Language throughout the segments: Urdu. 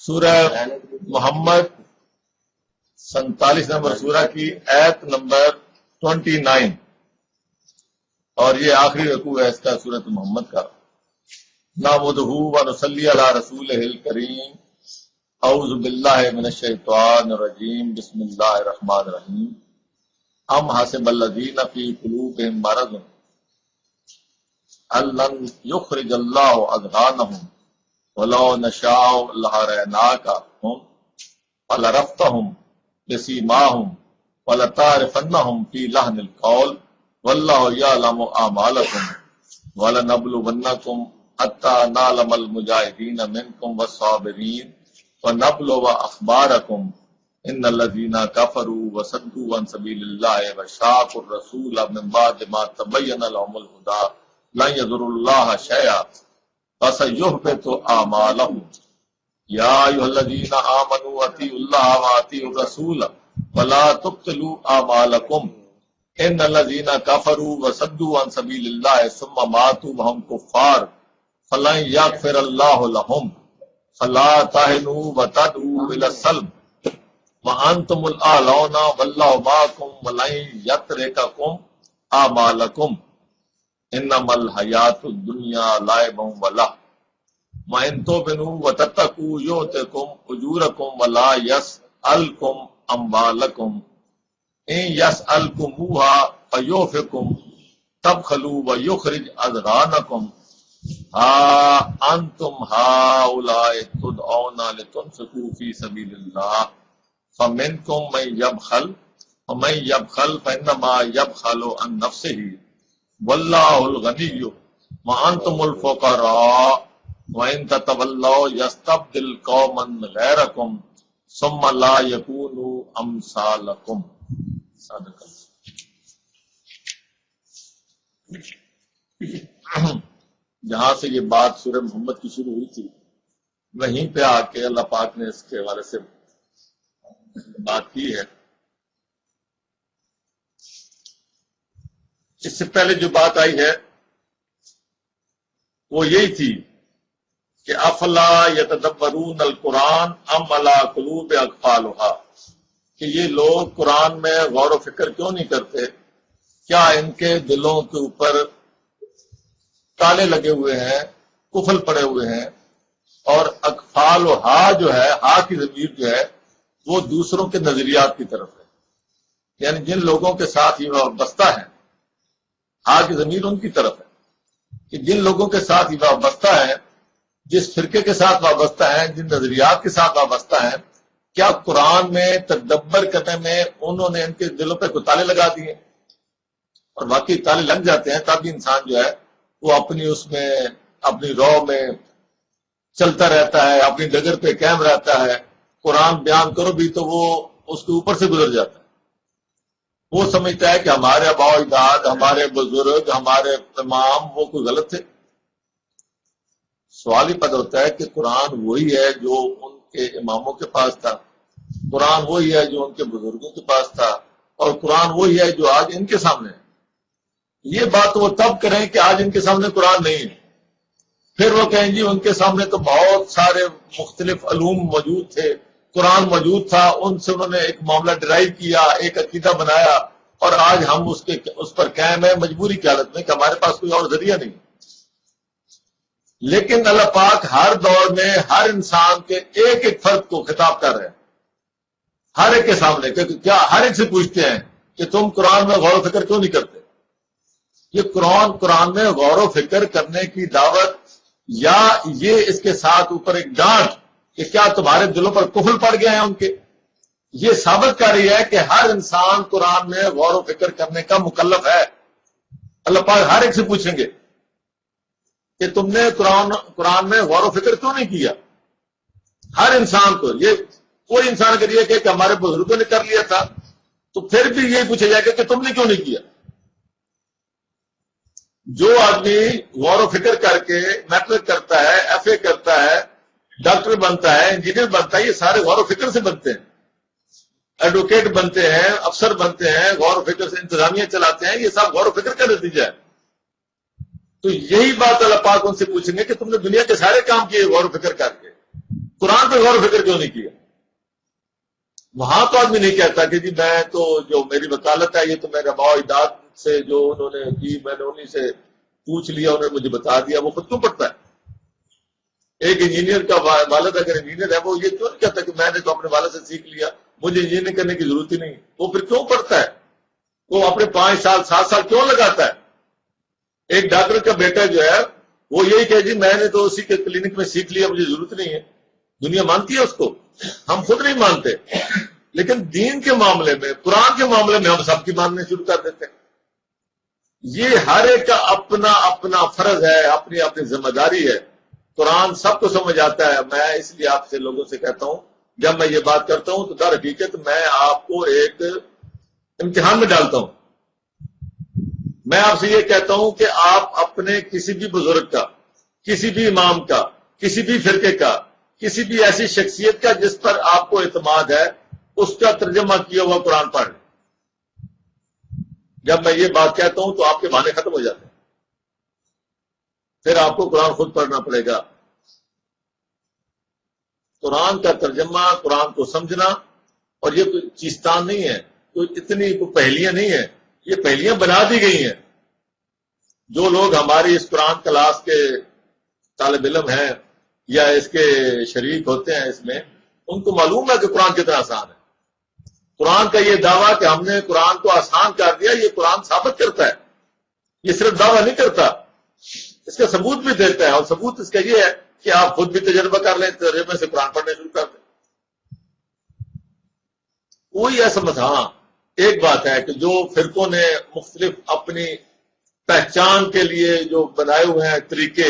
سورہ محمد 47 نمبر سورہ کی آیت نمبر 29، اور یہ آخری رکوع ہے اس کا سورۃ محمد کا۔ نحمدہ و نصلی علی رسولہ الکریم۔ اعوذ باللہ من الشیطان الرجیم، بسم اللہ الرحمن الرحیم۔ ام حسب الذین فی قلوبہم مرض ان لن یخرج اللہ اضغانہم ولو نشاء لأریناکہم ولعرفتہم بسیماہم ولتعرفنہم فی لحن القول واللہ یعلم اعمالکم ولنبلونکم حتی نعلم المجاہدین منکم والصابرین ونبلو اخبارکم ان الذین کفروا وصدوا عن سبیل اللہ وشاقوا الرسول من بعد ما تبین لهم الہدی لن يضروا اللہ شیئا فسيحبط اعمالهم یا ایھا الذین آمنوا اطیعوا اللہ واطیعوا الرسول ولا تبطلوا اعمالکم ان الذین کفروا وصدوا عن سبیل اللہ ثم ماتوا وهم کفار فلن یغفر اللہ لهم فلا تهنوا وتدعوا الى السلم وانتم الاعلون واللہ معکم ولن یترککم اعمالکم انما الحیات الدنیا لعب ولہو وان تؤمنوا وتتقوا یؤتکم اجورکم ولا یسألکم اموالکم ان یسألکموها فیوفکم تبخلوا ویخرج اضغانکم ہا انتم ہؤلاء تدعون لتنفقوا فی سبیل اللہ فمنکم من یبخل ومن یبخل فانما یبخل عن نفسہ واللہ الغنی وانتم الفقراء وان تتولوا یستبدل قوما غیرکم ثم لا یکونوا امثالکم۔ صادق اللہ۔ جہاں سے یہ بات سورہ محمد کی شروع ہوئی تھی، وہیں پہ آ کے اللہ پاک نے اس کے حوالے سے بات کی ہے۔ اس سے پہلے جو بات آئی ہے وہ یہی تھی کہ افلا یتدبرون القرآن ام علی قلوب اقفالھا، کہ یہ لوگ قرآن میں غور و فکر کیوں نہیں کرتے؟ کیا ان کے دلوں کے اوپر تالے لگے ہوئے ہیں، قفل پڑے ہوئے ہیں؟ اور اقفال و ہا جو ہے، ہا کی ضمیر جو ہے وہ دوسروں کے نظریات کی طرف ہے، یعنی جن لوگوں کے ساتھ یہ وابستہ ہے، ہا کی ضمیر ان کی طرف ہے کہ جن لوگوں کے ساتھ یہ وابستہ ہے، جس فرقے کے ساتھ وابستہ ہیں، جن نظریات کے ساتھ وابستہ ہیں، کیا قرآن میں تدبر کرنے میں انہوں نے ان کے دلوں پہ کوئی تالے لگا دیے؟ اور واقعی تالے لگ جاتے ہیں، تب بھی انسان جو ہے وہ اپنی اس میں اپنی رو میں چلتا رہتا ہے، اپنی ڈگر پہ قائم رہتا ہے۔ قرآن بیان کرو بھی تو وہ اس کے اوپر سے گزر جاتا ہے، وہ سمجھتا ہے کہ ہمارے آباء و اجداد، ہمارے بزرگ، ہمارے امام وہ کوئی غلط تھے۔ سوال ہی پیدا ہوتا ہے کہ قرآن وہی ہے جو ان کے اماموں کے پاس تھا، قرآن وہی ہے جو ان کے بزرگوں کے پاس تھا، اور قرآن وہی ہے جو آج ان کے سامنے ہے۔ یہ بات وہ تب کریں کہ آج ان کے سامنے قرآن نہیں ہے، پھر وہ کہیں جی ان کے سامنے تو بہت سارے مختلف علوم موجود تھے، قرآن موجود تھا، ان سے انہوں نے ایک معاملہ ڈرائیو کیا، ایک عقیدہ بنایا، اور آج ہم اس پر قائم ہے مجبوری کی حالت میں کہ ہمارے پاس کوئی اور ذریعہ نہیں۔ لیکن اللہ پاک ہر دور میں ہر انسان کے ایک ایک فرد کو خطاب کر رہے ہیں، ہر ایک کے سامنے، کیونکہ کیا ہر ایک سے پوچھتے ہیں کہ تم قرآن میں غور و فکر کیوں نہیں کرتے؟ یہ قرآن میں غور و فکر کرنے کی دعوت، یا یہ اس کے ساتھ اوپر ایک ڈانٹ کہ کیا تمہارے دلوں پر کفل پڑ گئے ہیں ان کے؟ یہ ثابت کر رہی ہے کہ ہر انسان قرآن میں غور و فکر کرنے کا مکلف ہے۔ اللہ پاک ہر ایک سے پوچھیں گے کہ تم نے قرآن میں غور و فکر کیوں نہیں کیا؟ ہر انسان کو، یہ کوئی انسان اگر یہ کہ ہمارے بزرگوں نے کر لیا تھا تو پھر بھی یہی پوچھا جائے گا کہ تم نے کیوں نہیں کیا؟ جو آدمی غور و فکر کر کے میٹرک کرتا ہے، ایف اے کرتا ہے، ڈاکٹر بنتا ہے، انجینئر بنتا ہے، یہ سارے غور و فکر سے بنتے ہیں۔ ایڈوکیٹ بنتے ہیں، افسر بنتے ہیں، غور و فکر سے انتظامیہ چلاتے ہیں، یہ سب غور و فکر کا نتیجہ ہے۔ تو یہی بات اللہ پاک ان سے پوچھیں گے کہ تم نے دنیا کے سارے کام کیے غور و فکر کر کے، قرآن پہ غور و فکر کیوں نہیں کیا؟ وہاں تو آدمی نہیں کہتا کہ جی میں تو جو میری وکالت ہے یہ تو میرے باؤ اجداد سے جو انہوں نے کی میں نے انہیں سے پوچھ لیا، انہوں نے مجھے بتا دیا. وہ خود کیوں پڑھتا ہے؟ ایک انجینئر کا والد اگر انجینئر ہے وہ یہ کیوں نہیں کہتا کہ میں نے تو اپنے والد سے سیکھ لیا، مجھے انجینئرنگ کرنے کی ضرورت ہی نہیں؟ وہ پھر کیوں پڑھتا ہے؟ وہ اپنے 5 سال 7 سال کیوں لگاتا ہے؟ ایک ڈاکٹر کا بیٹا جو ہے وہ یہی کہ جی میں نے تو اسی کے کلینک میں سیکھ لیا، مجھے ضرورت نہیں ہے. دنیا مانتی ہے اس کو، ہم خود نہیں مانتے. لیکن دین کے معاملے میں، قرآن کے معاملے میں ہم سب کی ماننے شروع کر دیتے ہیں. یہ ہر ایک کا اپنا اپنا فرض ہے، اپنی اپنی ذمہ داری ہے. قرآن سب کو سمجھ آتا ہے. میں اس لیے آپ سے لوگوں سے کہتا ہوں، جب میں یہ بات کرتا ہوں تو در حقیقت میں آپ کو ایک امتحان میں ڈالتا ہوں. میں آپ سے یہ کہتا ہوں کہ آپ اپنے کسی بھی بزرگ کا، کسی بھی امام کا، کسی بھی فرقے کا، کسی بھی ایسی شخصیت کا جس پر آپ کو اعتماد ہے، اس کا ترجمہ کیا ہوا قرآن پڑھ لیں. جب میں یہ بات کہتا ہوں تو آپ کے بہانے ختم ہو جاتے ہیں. پھر آپ کو قرآن خود پڑھنا پڑے گا. قرآن کا ترجمہ، قرآن کو سمجھنا، اور یہ کوئی چیستان نہیں ہے، کوئی اتنی کوئی پہلیاں نہیں ہے، یہ پہلیاں بنا دی گئی ہیں. جو لوگ ہماری اس قرآن کلاس کے طالب علم ہیں یا اس کے شریک ہوتے ہیں اس میں، ان کو معلوم ہے کہ قرآن کتنا آسان ہے. قرآن کا یہ دعویٰ کہ ہم نے قرآن کو آسان کر دیا، یہ قرآن ثابت کرتا ہے. یہ صرف دعویٰ نہیں کرتا، اس کا ثبوت بھی دیتا ہے. اور ثبوت اس کا یہ ہے کہ آپ خود بھی تجربہ کر لیں، تجربے سے قرآن پڑھنے شروع کر دیں. کوئی ایسا مت. ہاں ایک بات ہے کہ جو فرقوں نے مختلف اپنی پہچان کے لیے جو بنائے ہوئے ہیں طریقے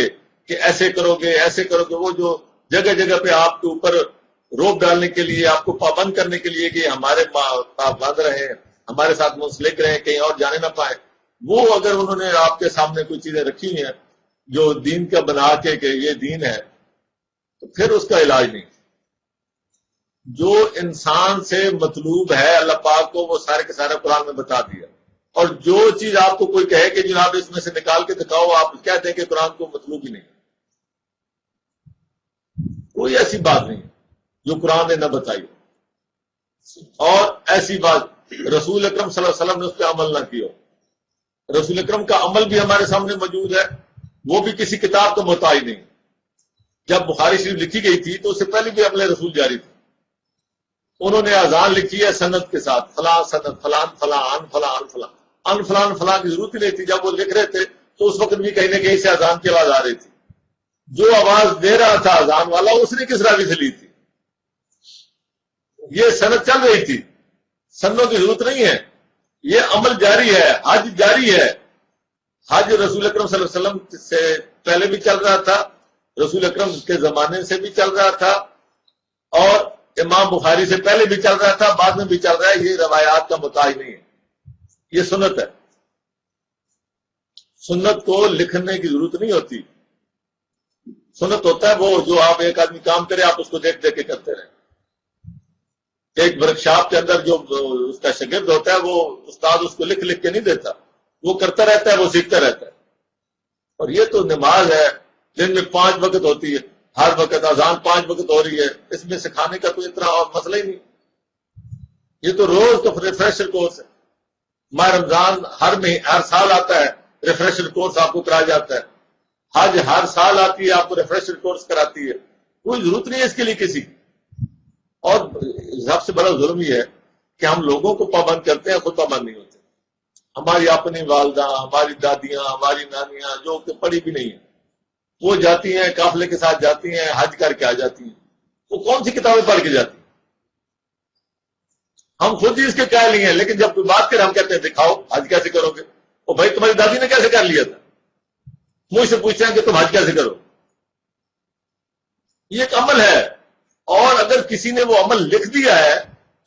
کہ ایسے کرو گے ایسے کرو گے، وہ جو جگہ جگہ پہ آپ کے اوپر روک ڈالنے کے لیے، آپ کو پابند کرنے کے لیے کہ ہمارے پابند رہیں، ہمارے ساتھ منسلک رہیں، کہیں اور جانے نہ پائیں، وہ اگر انہوں نے آپ کے سامنے کوئی چیزیں رکھی ہوئی ہیں جو دین کا بنا کے کہ یہ دین ہے، تو پھر اس کا علاج نہیں. جو انسان سے مطلوب ہے اللہ پاک کو، وہ سارے کے سارے قرآن میں بتا دیا. اور جو چیز آپ کو کوئی کہے کہ جناب اس میں سے نکال کے دکھاؤ، آپ کہتے ہیں کہ قرآن کو مطلوب ہی نہیں. کوئی ایسی بات نہیں جو قرآن نے نہ بتائی. اور ایسی بات رسول اکرم صلی اللہ علیہ وسلم نے اس پہ عمل نہ کیا. رسول اکرم کا عمل بھی ہمارے سامنے موجود ہے، وہ بھی کسی کتاب کا محتاج نہیں. جب بخاری شریف لکھی گئی تھی تو اس سے پہلے بھی عمل رسول جاری تھا. انہوں نے اذان لکھی ہے سند کے ساتھ، فلاں سند، فلان فلاں ان فلاں ان فلاں ان فلان فلاں کی ضرورت ہی نہیں تھی. جب وہ لکھ رہے تھے تو اس وقت بھی کہیں نہ کہیں سے اذان کی آواز آ رہی تھی. جو آواز دے رہا تھا اذان والا، اس نے کس راوی سے لی تھی؟ یہ سند چل رہی تھی، سندوں کی ضرورت نہیں ہے. یہ عمل جاری ہے. حج جاری ہے. حج رسول اکرم صلی اللہ علیہ وسلم سے پہلے بھی چل رہا تھا، رسول اکرم کے زمانے سے بھی چل رہا تھا، اور امام بخاری سے پہلے بھی چل رہا تھا، بعد میں بھی چل رہا ہے. یہ روایات کا محتاج نہیں ہے، یہ سنت ہے. سنت کو لکھنے کی ضرورت نہیں ہوتی. سنت ہوتا ہے وہ جو آپ ایک آدمی کام کرے، آپ اس کو دیکھ دیکھ کے کرتے رہیں. ایک ورک شاپ کے اندر جو اس کا شاگرد ہوتا ہے، وہ استاد اس کو لکھ لکھ کے نہیں دیتا، وہ کرتا رہتا ہے، وہ سیکھتا رہتا ہے. اور یہ تو نماز ہے، دن میں 5 وقت ہوتی ہے، ہر وقت اذان 5 وقت ہو رہی ہے، اس میں سکھانے کا کوئی اتنا اور مسئلہ ہی نہیں. یہ تو روز تو ریفریشر کورس ہے. ماہ رمضان ہر سال آتا ہے، ریفریشر کورس آپ کو کرایا جاتا ہے. حج ہر سال آتی ہے، آپ کو ریفریشر کورس کراتی ہے. کوئی ضرورت نہیں ہے اس کے لیے کسی کی. اور سب سے بڑا ظلم یہ ہے کہ ہم لوگوں کو پابند کرتے ہیں، خود پابند نہیں ہوتے. ہماری اپنی والدہ، ہماری دادیاں، ہماری نانیاں جو کہ پڑھی بھی نہیں ہیں، وہ جاتی ہیں قافلے کے ساتھ جاتی ہیں، حج کر کے آ جاتی ہیں. وہ کون سی کتابیں پڑھ کے جاتی ہیں؟ ہم خود ہی اس کے قائل نہیں ہیں. لیکن جب کوئی بات کرے ہم کہتے ہیں دکھاؤ حج کیسے کرو گے. اور بھائی تمہاری دادی نے کیسے کر لیا تھا؟ مجھ سے پوچھتے ہیں کہ تم حج کیسے کرو. یہ ایک عمل ہے. اور اگر کسی نے وہ عمل لکھ دیا ہے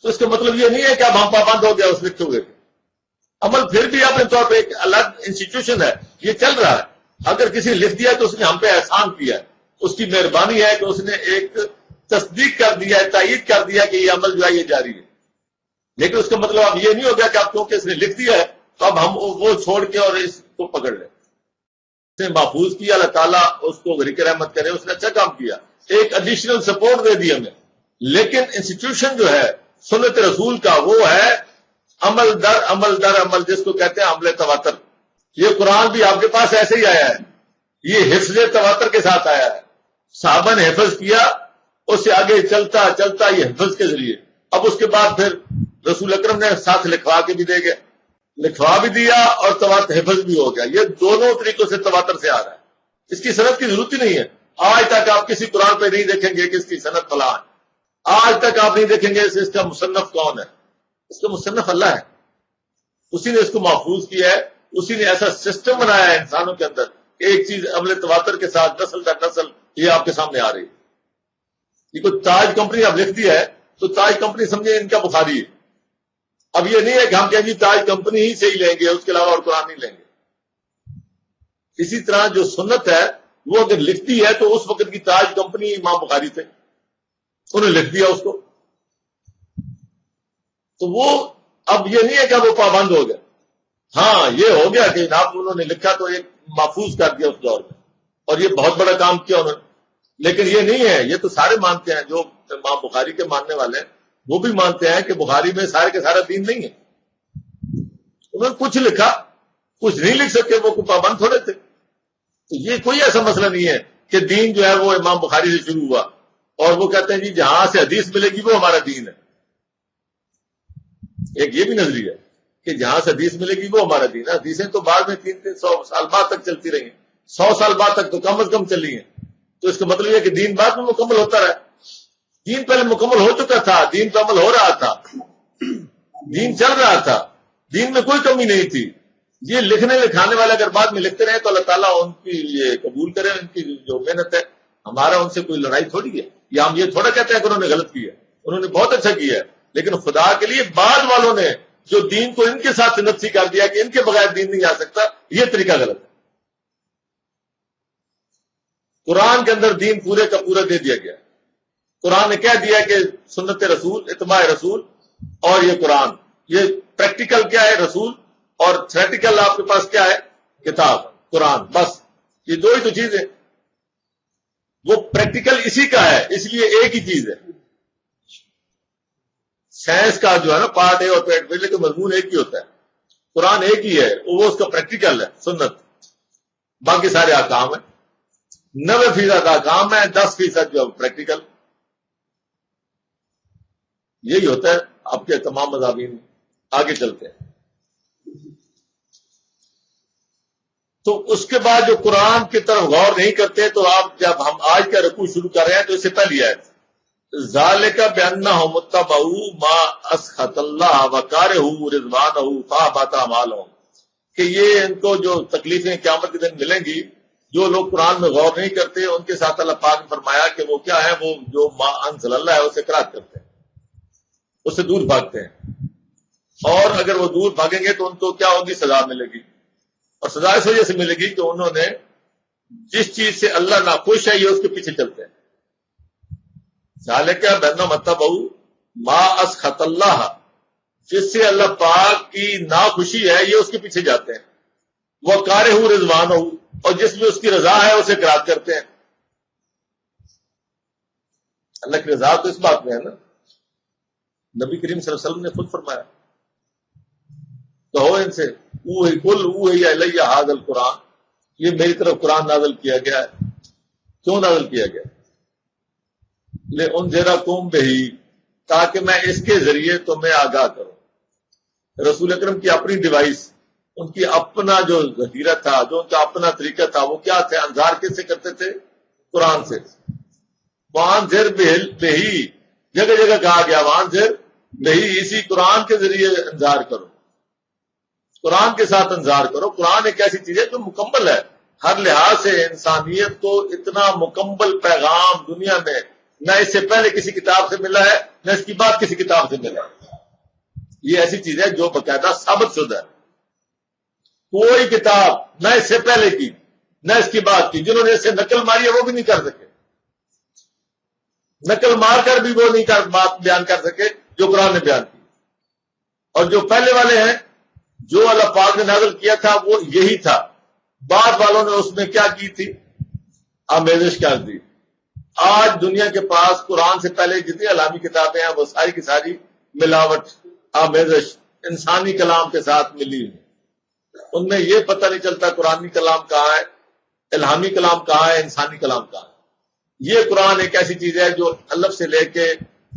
تو اس کا مطلب یہ نہیں ہے کہ اب ہم پابند ہو گیا اس لکھے ہوئے. عمل پھر بھی اپنے طور پہ ایک الگ انسٹیٹیوشن ہے، یہ چل رہا ہے. اگر کسی نے لکھ دیا تو اس نے ہم پہ احسان کیا ہے، اس کی مہربانی ہے کہ اس نے ایک تصدیق کر دیا ہے، تائید کر دیا کہ یہ عمل جو ہے یہ جاری ہے. لیکن اس کا مطلب اب یہ نہیں ہو گیا کہ اب کیونکہ اس نے لکھ دیا ہے تو اب ہم وہ چھوڑ کے اور اس کو پکڑ لیں. اس نے محفوظ کیا، اللہ تعالیٰ اس کو غریق رحمت کرے، اس نے اچھا کام کیا. ایک ایڈیشنل سپورٹ دے دی ہمیں، لیکن انسٹیٹیوشن جو ہے سنت رسول کا وہ ہے عمل در عمل، جس کو کہتے ہیں عمل تواتر۔ یہ قرآن بھی آپ کے پاس ایسے ہی آیا ہے، یہ حفظ تواتر کے ساتھ آیا ہے، صحابہ نے حفظ کیا، اس سے آگے چلتا چلتا یہ حفظ کے ذریعے، اب اس کے بعد پھر رسول اکرم نے ساتھ لکھوا کے بھی دے گئے، لکھوا بھی دیا اور تواتر حفظ بھی ہو گیا۔ یہ دونوں طریقوں سے تواتر سے آ رہا ہے، اس کی سند کی ضرورت ہی نہیں ہے۔ آج تک آپ کسی قرآن پہ نہیں دیکھیں گے کہ اس کی سند فلاں ہے، آج تک آپ نہیں دیکھیں گے اس کا مصنف کون ہے، اس کا مصنف اللہ ہے، اسی نے اس کو محفوظ کیا ہے، اسی نے ایسا سسٹم بنایا ہے انسانوں کے اندر، ایک چیز عمل تواتر کے ساتھ نسل در نسل یہ آپ کے سامنے آ رہی ہے۔ یہ کوئی تاج کمپنی اب لکھتی ہے تو تاج کمپنی سمجھے ان کا بخاری ہے، اب یہ نہیں ہے کہ ہم کہیں گے تاج کمپنی ہی سے ہی لیں گے، اس کے علاوہ اور قرآن نہیں لیں گے۔ اسی طرح جو سنت ہے وہ اگر لکھتی ہے تو اس وقت کی تاج کمپنی امام بخاری تھے، انہوں نے لکھ دیا اس کو، تو وہ اب یہ نہیں ہے کہ وہ پابند ہو گیا۔ ہاں یہ ہو گیا کہ جناب انہوں نے لکھا تو ایک محفوظ کر دیا اس دور میں، اور یہ بہت بڑا کام کیا انہوں نے، لیکن یہ نہیں ہے، یہ تو سارے مانتے ہیں، جو امام بخاری کے ماننے والے ہیں وہ بھی مانتے ہیں کہ بخاری میں سارے کے سارا دین نہیں ہے، انہوں نے کچھ لکھا، کچھ نہیں لکھ سکے، وہ کوئی پابند تھوڑے تھے۔ تو یہ کوئی ایسا مسئلہ نہیں ہے کہ دین جو ہے وہ امام بخاری سے شروع ہوا اور وہ کہتے ہیں جی جہاں سے حدیث ملے گی وہ ہمارا دین ہے۔ ایک یہ بھی نظریہ ہے کہ جہاں سے حدیث ملے گی وہ ہمارا دین ہے، حدیثیں تو بعد میں 300 سال بعد تک چلتی رہی ہیں، 100 سال بعد تک تو کم از کم چلی ہیں، تو اس کا مطلب یہ کہ دین بعد میں مکمل ہوتا رہا۔ دین پہلے مکمل ہو چکا تھا، دین پہ عمل ہو رہا تھا، دین چل رہا تھا، دین میں کوئی کمی نہیں تھی۔ یہ لکھنے لکھانے والے اگر بعد میں لکھتے رہے تو اللہ تعالیٰ ان کی یہ قبول کرے، ان کی جو محنت ہے، ہمارا ان سے کوئی لڑائی تھوڑی ہے، یا ہم یہ تھوڑا کہتے ہیں کہ انہوں نے غلط کیا، انہوں نے بہت اچھا کیا ہے، لیکن خدا کے لیے بعد والوں نے جو دین کو ان کے ساتھ نفسی کر دیا کہ ان کے بغیر دین نہیں آ سکتا، یہ طریقہ غلط ہے۔ قرآن کے اندر دین پورے کا پورا دے دیا گیا، قرآن نے کہہ دیا کہ سنت رسول، اتباع رسول، اور یہ قرآن، یہ پریکٹیکل کیا ہے رسول، اور تھیوریٹیکل آپ کے پاس کیا ہے کتاب قرآن، بس یہ دو ہی تو چیزیں، وہ پریکٹیکل اسی کا ہے، اس لیے ایک ہی چیز ہے۔ سائنس کا جو ہے نا پارٹ اے اور پارٹ بی، لیکن مضمون ایک ہی ہوتا ہے، قرآن ایک ہی ہے، وہ اس کا پریکٹیکل ہے سنت، باقی سارے احکام ہیں، 90% احکام ہے، 10% جو پریکٹیکل، یہی ہوتا ہے آپ کے تمام مضامین۔ آگے چلتے ہیں تو اس کے بعد جو قرآن کی طرف غور نہیں کرتے، تو آپ جب ہم آج کا رکوع شروع کر رہے ہیں تو اس سے پہلی آیت ذالک بانہم اتبعوا ما اسخط اللہ وکرہوا رضوانہ فاحبط اعمالہم، کہ یہ ان کو جو تکلیفیں قیامت کے دن ملیں گی، جو لوگ قرآن میں غور نہیں کرتے ان کے ساتھ اللہ پاک نے فرمایا کہ وہ کیا ہے، وہ جو ما انزل اللہ ہے اسے اقرار کرتے ہیں، اس سے دور بھاگتے ہیں، اور اگر وہ دور بھاگیں گے تو ان کو کیا ہوگی، سزا ملے گی، اور سزا اس وجہ سے ملے گی کہ انہوں نے جس چیز سے اللہ ناخوش ہے یہ اس کے پیچھے چلتے ہیں۔ ذالک بانہم اتبعوا ما اسخط اللہ، جس سے اللہ پاک کی ناخوشی ہے یہ اس کے پیچھے جاتے ہیں، وکرہوا رضوانہ، اور جس میں اس کی رضا ہے اسے اقرار کرتے ہیں۔ اللہ کی رضا تو اس بات میں ہے نا، نبی کریم صلی اللہ علیہ وسلم نے خود فرمایا، کہو ان سے قل اوحی الی ھذا القرآن، یہ میری طرف قرآن نازل کیا گیا ہے۔ کیوں نازل کیا گیا؟ لِأُنذِرَکُم بِہ، تاکہ میں اس کے ذریعے تمہیں آگاہ کروں۔ رسول اکرم کی اپنی ڈیوائس، ان کی اپنا جو ذخیرہ تھا، جو ان کا اپنا طریقہ تھا، وہ کیا تھے؟ انذار کس سے کرتے تھے؟ قرآن سے۔ وَأَنذِرْ بِہ، جگہ جگہ کہا گیا وَأَنذِرْ بِہ، اسی قرآن کے ذریعے انذار کرو، قرآن کے ساتھ انذار کرو۔ قرآن ایک ایسی چیز ہے جو مکمل ہے، ہر لحاظ سے انسانیت کو اتنا مکمل پیغام دنیا میں نہ اس سے پہلے کسی کتاب سے ملا ہے، نہ اس کی بعد کسی کتاب سے ملا ہے۔ یہ ایسی چیز ہے جو باقاعدہ ثابت شدہ ہے، کوئی کتاب نہ اس سے پہلے کی نہ اس کی بعد کی، جنہوں نے اس سے نقل ماری ہے وہ بھی نہیں کر سکے، نقل مار کر بھی وہ نہیں بات بیان کر سکے جو قرآن نے بیان کی۔ اور جو پہلے والے ہیں، جو اللہ پاک نے نازل کیا تھا وہ یہی تھا، بعد والوں نے اس میں کیا کی تھی؟ آمیزش کر دی، آج دنیا کے پاس قرآن سے پہلے جتنی علمی کتابیں ہیں وہ ساری کی ساری ملاوٹ آمیزش انسانی کلام کے ساتھ ملی ہوئی، ان میں یہ پتہ نہیں چلتا قرآنی کلام کہاں ہے، الہامی کلام کہاں ہے، انسانی کلام کہاں ہے۔ یہ قرآن ایک ایسی چیز ہے جو الف سے لے کے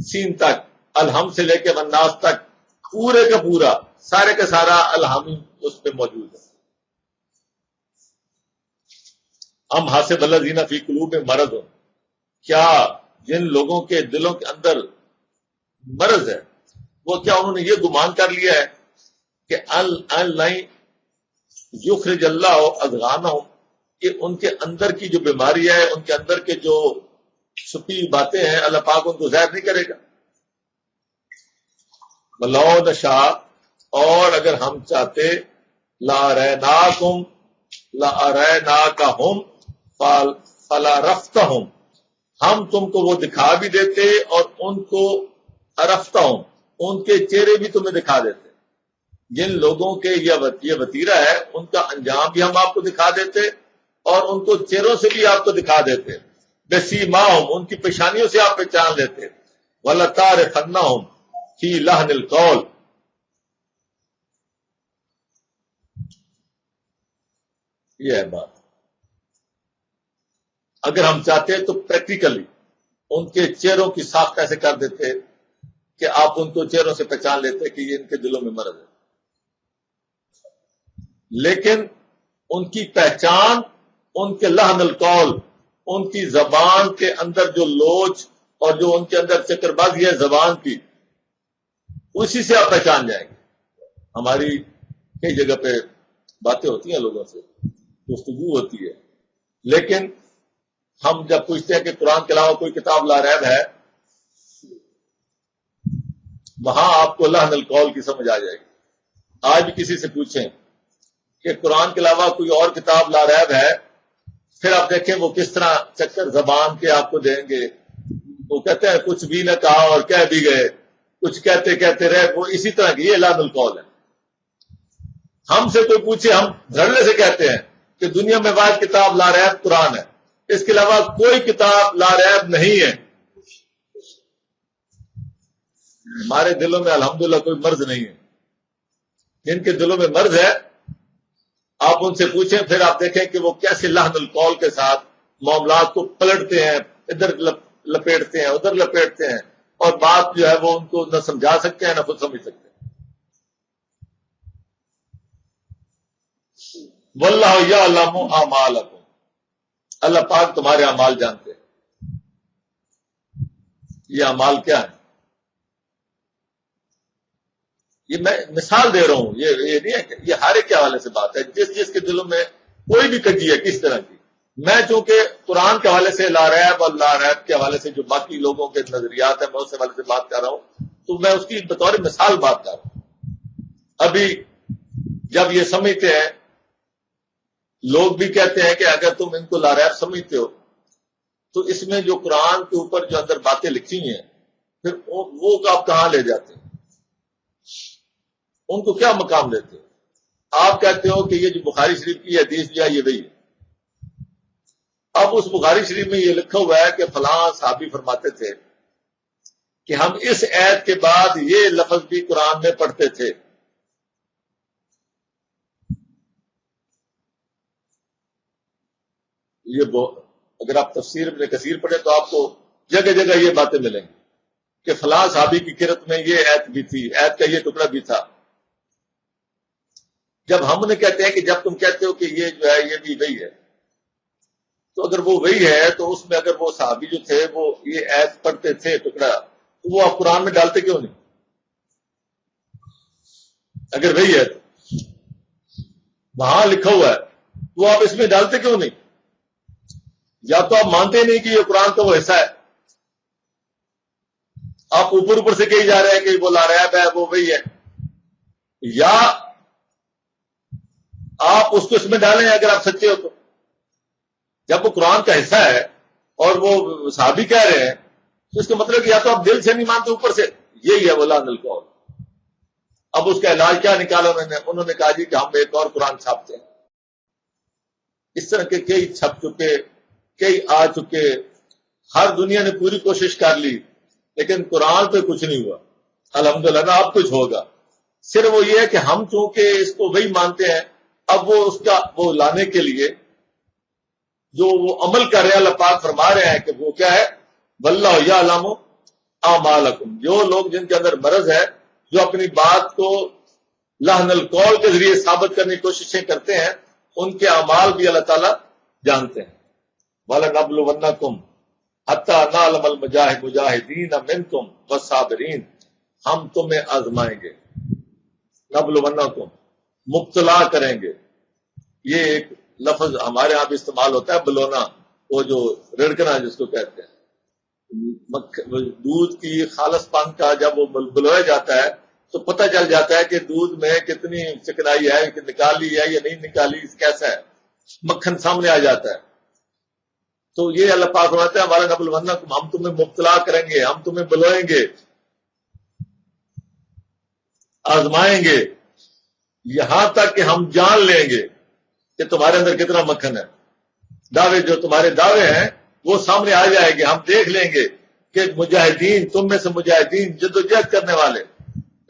سین تک، الحم سے لے کے والناس تک پورے کا پورا سارے کا سارا الہامی اس پہ موجود ہے۔ ہم حاسب الذین فی قلوب مرض، کیا جن لوگوں کے دلوں کے اندر مرض ہے وہ کیا انہوں نے یہ گمان کر لیا ہے کہ اللہ یخرج اللہ اذغانہم، کہ ان کے اندر کی جو بیماری ہے، ان کے اندر کے جو چھپی باتیں ہیں، اللہ پاک ان کو ظاہر نہیں کرے گا۔ وَلَوْ نَشَاءُ، اور اگر ہم چاہتے، لَأَرَيْنَاكُمْ لَأَرَيْنَاكَهُمْ فَلَعَرَفْتَهُمْ، ہم تم کو وہ دکھا بھی دیتے اور ان کو عرفتہم، ان کے چہرے بھی تمہیں دکھا دیتے۔ جن لوگوں کے یہ وتیرہ ہے ان کا انجام بھی ہم آپ کو دکھا دیتے اور ان کو چہروں سے بھی آپ کو دکھا دیتے، بسیماہم، ان کی پیشانیوں سے آپ پہچان لیتے، وَلَتَعْرِفَنَّهُمْ فِي لَحْنِ الْقَوْلِ، یہ ہے بات۔ اگر ہم چاہتے تو پریکٹیکلی ان کے چہروں کی ساخت ایسے کر دیتے کہ آپ ان کو چہروں سے پہچان لیتے کہ یہ ان کے دلوں میں مرض ہے، لیکن ان کی پہچان ان کے لحن القول، ان کی زبان کے اندر جو لوچ اور جو ان کے اندر چکر بازی ہے زبان کی، اسی سے آپ پہچان جائیں گے۔ ہماری کئی جگہ پہ باتیں ہوتی ہیں، لوگوں سے گفتگو ہوتی ہے، لیکن ہم جب پوچھتے ہیں کہ قرآن کے علاوہ کوئی کتاب لا ریب ہے، وہاں آپ کو لحن القول کی سمجھ آ جائے گی۔ آج بھی کسی سے پوچھیں کہ قرآن کے علاوہ کوئی اور کتاب لا ریب ہے، پھر آپ دیکھیں وہ کس طرح چکر زبان کے آپ کو دیں گے۔ وہ کہتے ہیں کچھ بھی نہ کہا اور کہہ بھی گئے، کچھ کہتے کہتے رہے، وہ اسی طرح کی یہ لحن القول ہے۔ ہم سے کوئی پوچھے، ہم دھڑلے سے کہتے ہیں کہ دنیا میں واحد کتاب لا ریب قرآن ہے، اس کے علاوہ کوئی کتاب لا ریب نہیں ہے۔ ہمارے دلوں میں الحمدللہ کوئی مرض نہیں ہے، جن کے دلوں میں مرض ہے آپ ان سے پوچھیں، پھر آپ دیکھیں کہ وہ کیسے لحن القول کے ساتھ معاملات کو پلٹتے ہیں، ادھر لپیٹتے ہیں ادھر لپیٹتے ہیں، اور بات جو ہے وہ ان کو نہ سمجھا سکتے ہیں نہ خود سمجھ سکتے ہیں۔ واللہ یعلم اعمالکم، اللہ پاک تمہارے اعمال جانتے ہیں۔ یہ اعمال کیا ہے؟ یہ میں مثال دے رہا ہوں، یہ نہیں ہے کہ یہ ہر ایک کے حوالے سے بات ہے، جس جس کے دلوں میں کوئی بھی کجی ہے کس طرح کی۔ میں چونکہ قرآن کے حوالے سے لا ریب اور لا ریب کے حوالے سے جو باقی لوگوں کے نظریات ہیں میں اس حوالے سے بات کر رہا ہوں، تو میں اس کی بطور مثال بات کر رہا ہوں۔ ابھی جب یہ سمجھتے ہیں، لوگ بھی کہتے ہیں کہ اگر تم ان کو لا ریب سمجھتے ہو تو اس میں جو قرآن کے اوپر جو اندر باتیں لکھی ہوئی ہیں پھر وہ آپ کہاں لے جاتے ہیں، ان کو کیا مقام دیتے ہو؟ آپ کہتے ہو کہ یہ جو بخاری شریف کی حدیث جو ہے یہ وہی ہے۔ اب اس بخاری شریف میں یہ لکھا ہوا ہے کہ فلاں صحابی فرماتے تھے کہ ہم اس آیت کے بعد یہ لفظ بھی قرآن میں پڑھتے تھے۔ یہ اگر آپ تفسیر ابن کثیر پڑھیں تو آپ کو جگہ جگہ یہ باتیں ملیں گی کہ فلاں صحابی کی قرت میں یہ آیت بھی تھی، آیت کا یہ ٹکڑا بھی تھا۔ جب ہم انہیں کہتے ہیں کہ جب تم کہتے ہو کہ یہ جو ہے یہ بھی وہی ہے، تو اگر وہ وہی ہے تو اس میں اگر وہ صحابی جو تھے وہ یہ آیت پڑھتے تھے ٹکڑا، تو وہ آپ قرآن میں ڈالتے کیوں نہیں؟ اگر وہی ہے تو وہاں لکھا ہوا ہے تو آپ اس میں ڈالتے کیوں نہیں؟ یا تو آپ مانتے نہیں کہ یہ قرآن کا وہ حصہ ہے، آپ اوپر اوپر سے کہی جا رہے ہیں کہ وہ لا ریب ہے وہ وہی ہے، یا آپ اس کو اس میں ڈالیں اگر آپ سچے ہو تو۔ جب وہ قرآن کا حصہ ہے اور وہ صحابی کہہ رہے ہیں تو اس کا مطلب کہ یا تو آپ دل سے نہیں مانتے اوپر سے، یہی ہے وہ لحن القول۔ اب اس کا علاج کیا نکالا انہوں نے کہا جی کہ ہم ایک اور قرآن چھاپتے ہیں۔ اس طرح کے کئی چھپ چکے، کئی آ چکے، ہر دنیا نے پوری کوشش کر لی لیکن قرآن پہ کچھ نہیں ہوا. الحمدللہ اب کچھ ہوگا. صرف وہ یہ ہے کہ ہم چونکہ اس کو وہی مانتے ہیں، اب وہ اس کا وہ لانے کے لیے جو وہ عمل کر رہے ہیں اللہ پاک فرما رہے ہیں کہ وہ کیا ہے، واللہ یعلم اعمالکم. جو لوگ جن کے اندر مرض ہے، جو اپنی بات کو لحن القول کے ذریعے ثابت کرنے کی کوششیں کرتے ہیں، ان کے اعمال بھی اللہ تعالیٰ جانتے ہیں. وَلَنَبْلُوَنَّكُمْ حَتَّى نَعْلَمَ الْمُجَاهِدِينَ مِنْكُمْ وَالصَّابِرِينَ. ہم تمہیں آزمائیں گے. نبلونکم مبتلا کریں گے. یہ ایک لفظ ہمارے ہاں بھی استعمال ہوتا ہے، بلونا، وہ جو رڑکنا جس کو کہتے ہیں. دودھ کی خالص پن کا جب وہ بلویا جاتا ہے تو پتہ چل جاتا ہے کہ دودھ میں کتنی چکنائی ہے، کہ نکالی ہے یا نہیں نکالی، کیسا ہے، مکھن سامنے آ جاتا ہے. تو یہ اللہ پاک فرماتے ہیں ہمارا نبلونکم، ہم تمہیں مبتلا کریں گے، ہم تمہیں بلوائیں گے، آزمائیں گے، یہاں تک کہ ہم جان لیں گے کہ تمہارے اندر کتنا مکھن ہے. دعوے جو تمہارے دعوے ہیں وہ سامنے آ جائے گے. ہم دیکھ لیں گے کہ مجاہدین، تم میں سے مجاہدین، جدوجہد کرنے والے،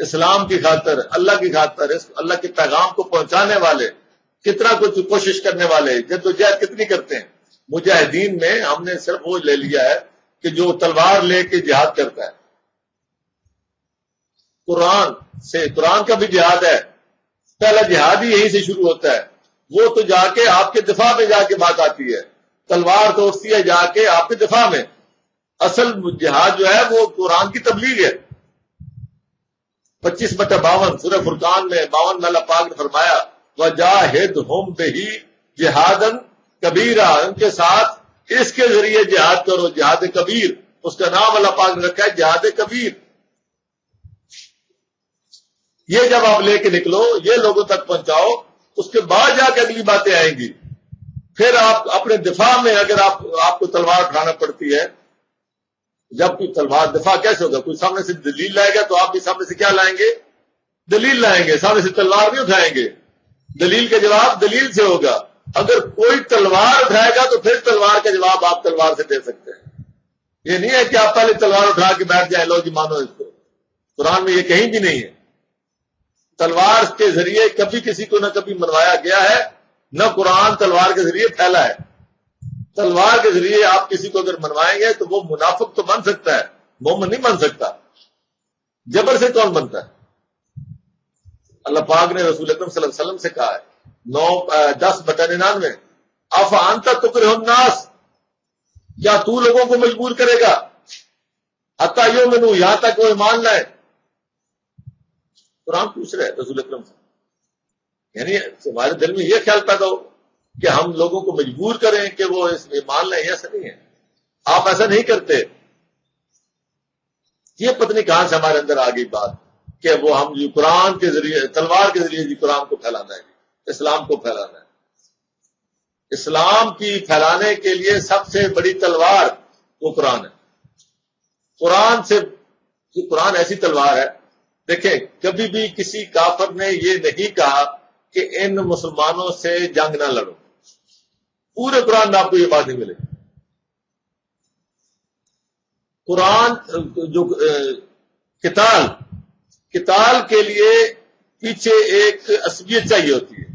اسلام کی خاطر، اللہ کی خاطر، اللہ کے پیغام کو پہنچانے والے، کتنا کچھ کوشش کرنے والے، جدوجہد کتنی کرتے ہیں. مجاہدین میں ہم نے صرف وہ لے لیا ہے کہ جو تلوار لے کے جہاد کرتا ہے. قرآن کا بھی جہاد ہے. پہلا جہاد ہی یہیں سے شروع ہوتا ہے. وہ تو جا کے آپ کے دفاع میں جا کے بات آتی ہے، تلوار تو اٹھتی ہے جا کے آپ کے دفاع میں. اصل جہاد جو ہے وہ قرآن کی تبلیغ ہے. 25/52 سورہ فرقان میں 52 میں اللہ پاک نے فرمایا وَجَاهِدْهُمْ بِهِ جِهَادًا كَبِيرًا، ان کے ساتھ اس کے ذریعے جہاد کرو، جہاد کبیر. اس کا نام اللہ پاک نے رکھا ہے جہاد کبیر. یہ جب آپ لے کے نکلو، یہ لوگوں تک پہنچاؤ، اس کے بعد جا کے اگلی باتیں آئیں گی. پھر آپ اپنے دفاع میں اگر آپ کو تلوار اٹھانا پڑتی ہے، جب کوئی تلوار دفاع کیسے ہوگا؟ کوئی سامنے سے دلیل لائے گا تو آپ بھی سامنے سے کیا لائیں گے؟ دلیل لائیں گے. سامنے سے تلوار نہیں اٹھائیں گے. دلیل کا جواب دلیل سے ہوگا. اگر کوئی تلوار اٹھائے گا تو پھر تلوار کا جواب آپ تلوار سے دے سکتے ہیں. یہ نہیں ہے کہ آپ پہلے تلوار اٹھا کے بیٹھ جائیں، لو جی مانو اس کو. قرآن میں یہ کہیں بھی نہیں ہے. تلوار کے ذریعے کبھی کسی کو نہ کبھی منوایا گیا ہے، نہ قرآن تلوار کے ذریعے پھیلا ہے. تلوار کے ذریعے آپ کسی کو اگر منوائیں گے تو وہ منافق تو بن سکتا ہے، مومن نہیں بن سکتا. جبر سے کون بنتا ہے؟ اللہ پاک نے رسول اکرم صلی اللہ علیہ وسلم سے کہا ہے 10/99 افانت تکرہ الناس، کیا تو لوگوں کو مجبور کرے گا حتی یؤمنوا، یہاں تک وہ ایمان لائے. قرآن پوچھ رہے رسول اکرم سے، یعنی ہمارے دل میں یہ خیال پیدا ہو کہ ہم لوگوں کو مجبور کریں کہ وہ اس میں مان لیں. ایسا نہیں ہے، آپ ایسا نہیں کرتے. یہ پتہ نہیں کہاں سے ہمارے اندر آ گئی بات کہ وہ ہم جی قرآن کے ذریعے، تلوار کے ذریعے جی قرآن کو پھیلانا ہے، اسلام کو پھیلانا ہے. اسلام کی پھیلانے کے لیے سب سے بڑی تلوار وہ قرآن ہے. قرآن ایسی تلوار ہے. دیکھیں کبھی بھی کسی کافر نے یہ نہیں کہا کہ ان مسلمانوں سے جنگ نہ لڑو. پورے قرآن میں آپ کو یہ بات نہیں ملے. قرآن جو قتال کے لیے پیچھے ایک عصبیت چاہیے ہوتی ہے.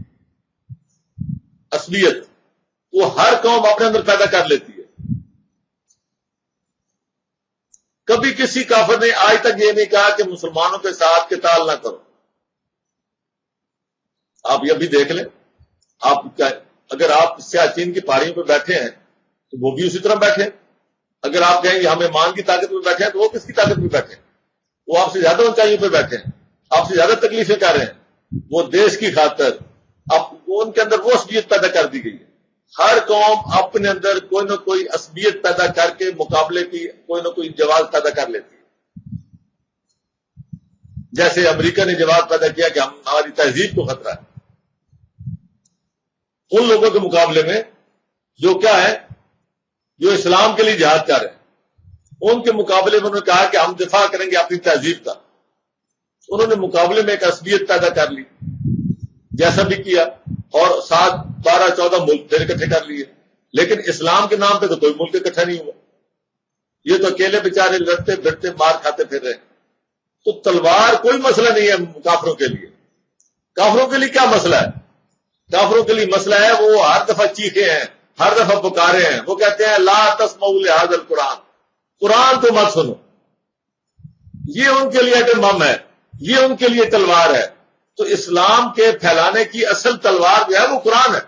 عصبیت وہ ہر قوم اپنے اندر پیدا کر لیتی ہے. کبھی کسی کافر نے آج تک یہ نہیں کہا کہ مسلمانوں کے ساتھ قتال نہ کرو. آپ یہ بھی دیکھ لیں، اگر آپ سیاچین کی پہاڑیوں پہ بیٹھے ہیں تو وہ بھی اسی طرح بیٹھے. اگر آپ کہیں گے ہم ایمان کی طاقت میں بیٹھے ہیں تو وہ کس کی طاقت میں بیٹھے ہیں؟ وہ آپ سے زیادہ اونچائیوں پہ بیٹھے ہیں، آپ سے زیادہ تکلیفیں کر رہے ہیں. وہ دیش کی خاطر ان کے اندر وہ عصبیت پیدا کر دی گئی ہے. ہر قوم اپنے اندر کوئی نہ کوئی عصبیت پیدا کر کے مقابلے کی کوئی نہ کوئی جواز پیدا کر لیتی ہے. جیسے امریکہ نے جواز پیدا کیا کہ ہماری تہذیب کو خطرہ ہے. ان لوگوں کے مقابلے میں جو کیا ہے، جو اسلام کے لیے جہاد کر رہے ہیں، ان کے مقابلے میں انہوں نے کہا کہ ہم دفاع کریں گے اپنی تہذیب کا. انہوں نے مقابلے میں ایک عصبیت پیدا کر لی، جیسا بھی کیا، اور 7 12 14 ملک پھر اکٹھے کر لیے. لیکن اسلام کے نام پہ تو کوئی ملک اکٹھا نہیں ہوا. یہ تو اکیلے بیچارے لڑتے پھرتے مار کھاتے پھر رہے. تو تلوار کوئی مسئلہ نہیں ہے کافروں کے لیے. کافروں کے لیے کیا مسئلہ ہے؟ کافروں کے لیے مسئلہ ہے وہ ہر دفعہ چیخے ہیں، ہر دفعہ پکارے ہیں. وہ کہتے ہیں لا تسمعوا لہذا القرآن، قرآن تو مت سنو. یہ ان کے لیے ایٹم بم ہے، یہ ان کے لیے تلوار ہے. تو اسلام کے پھیلانے کی اصل تلوار جو ہے وہ قرآن ہے.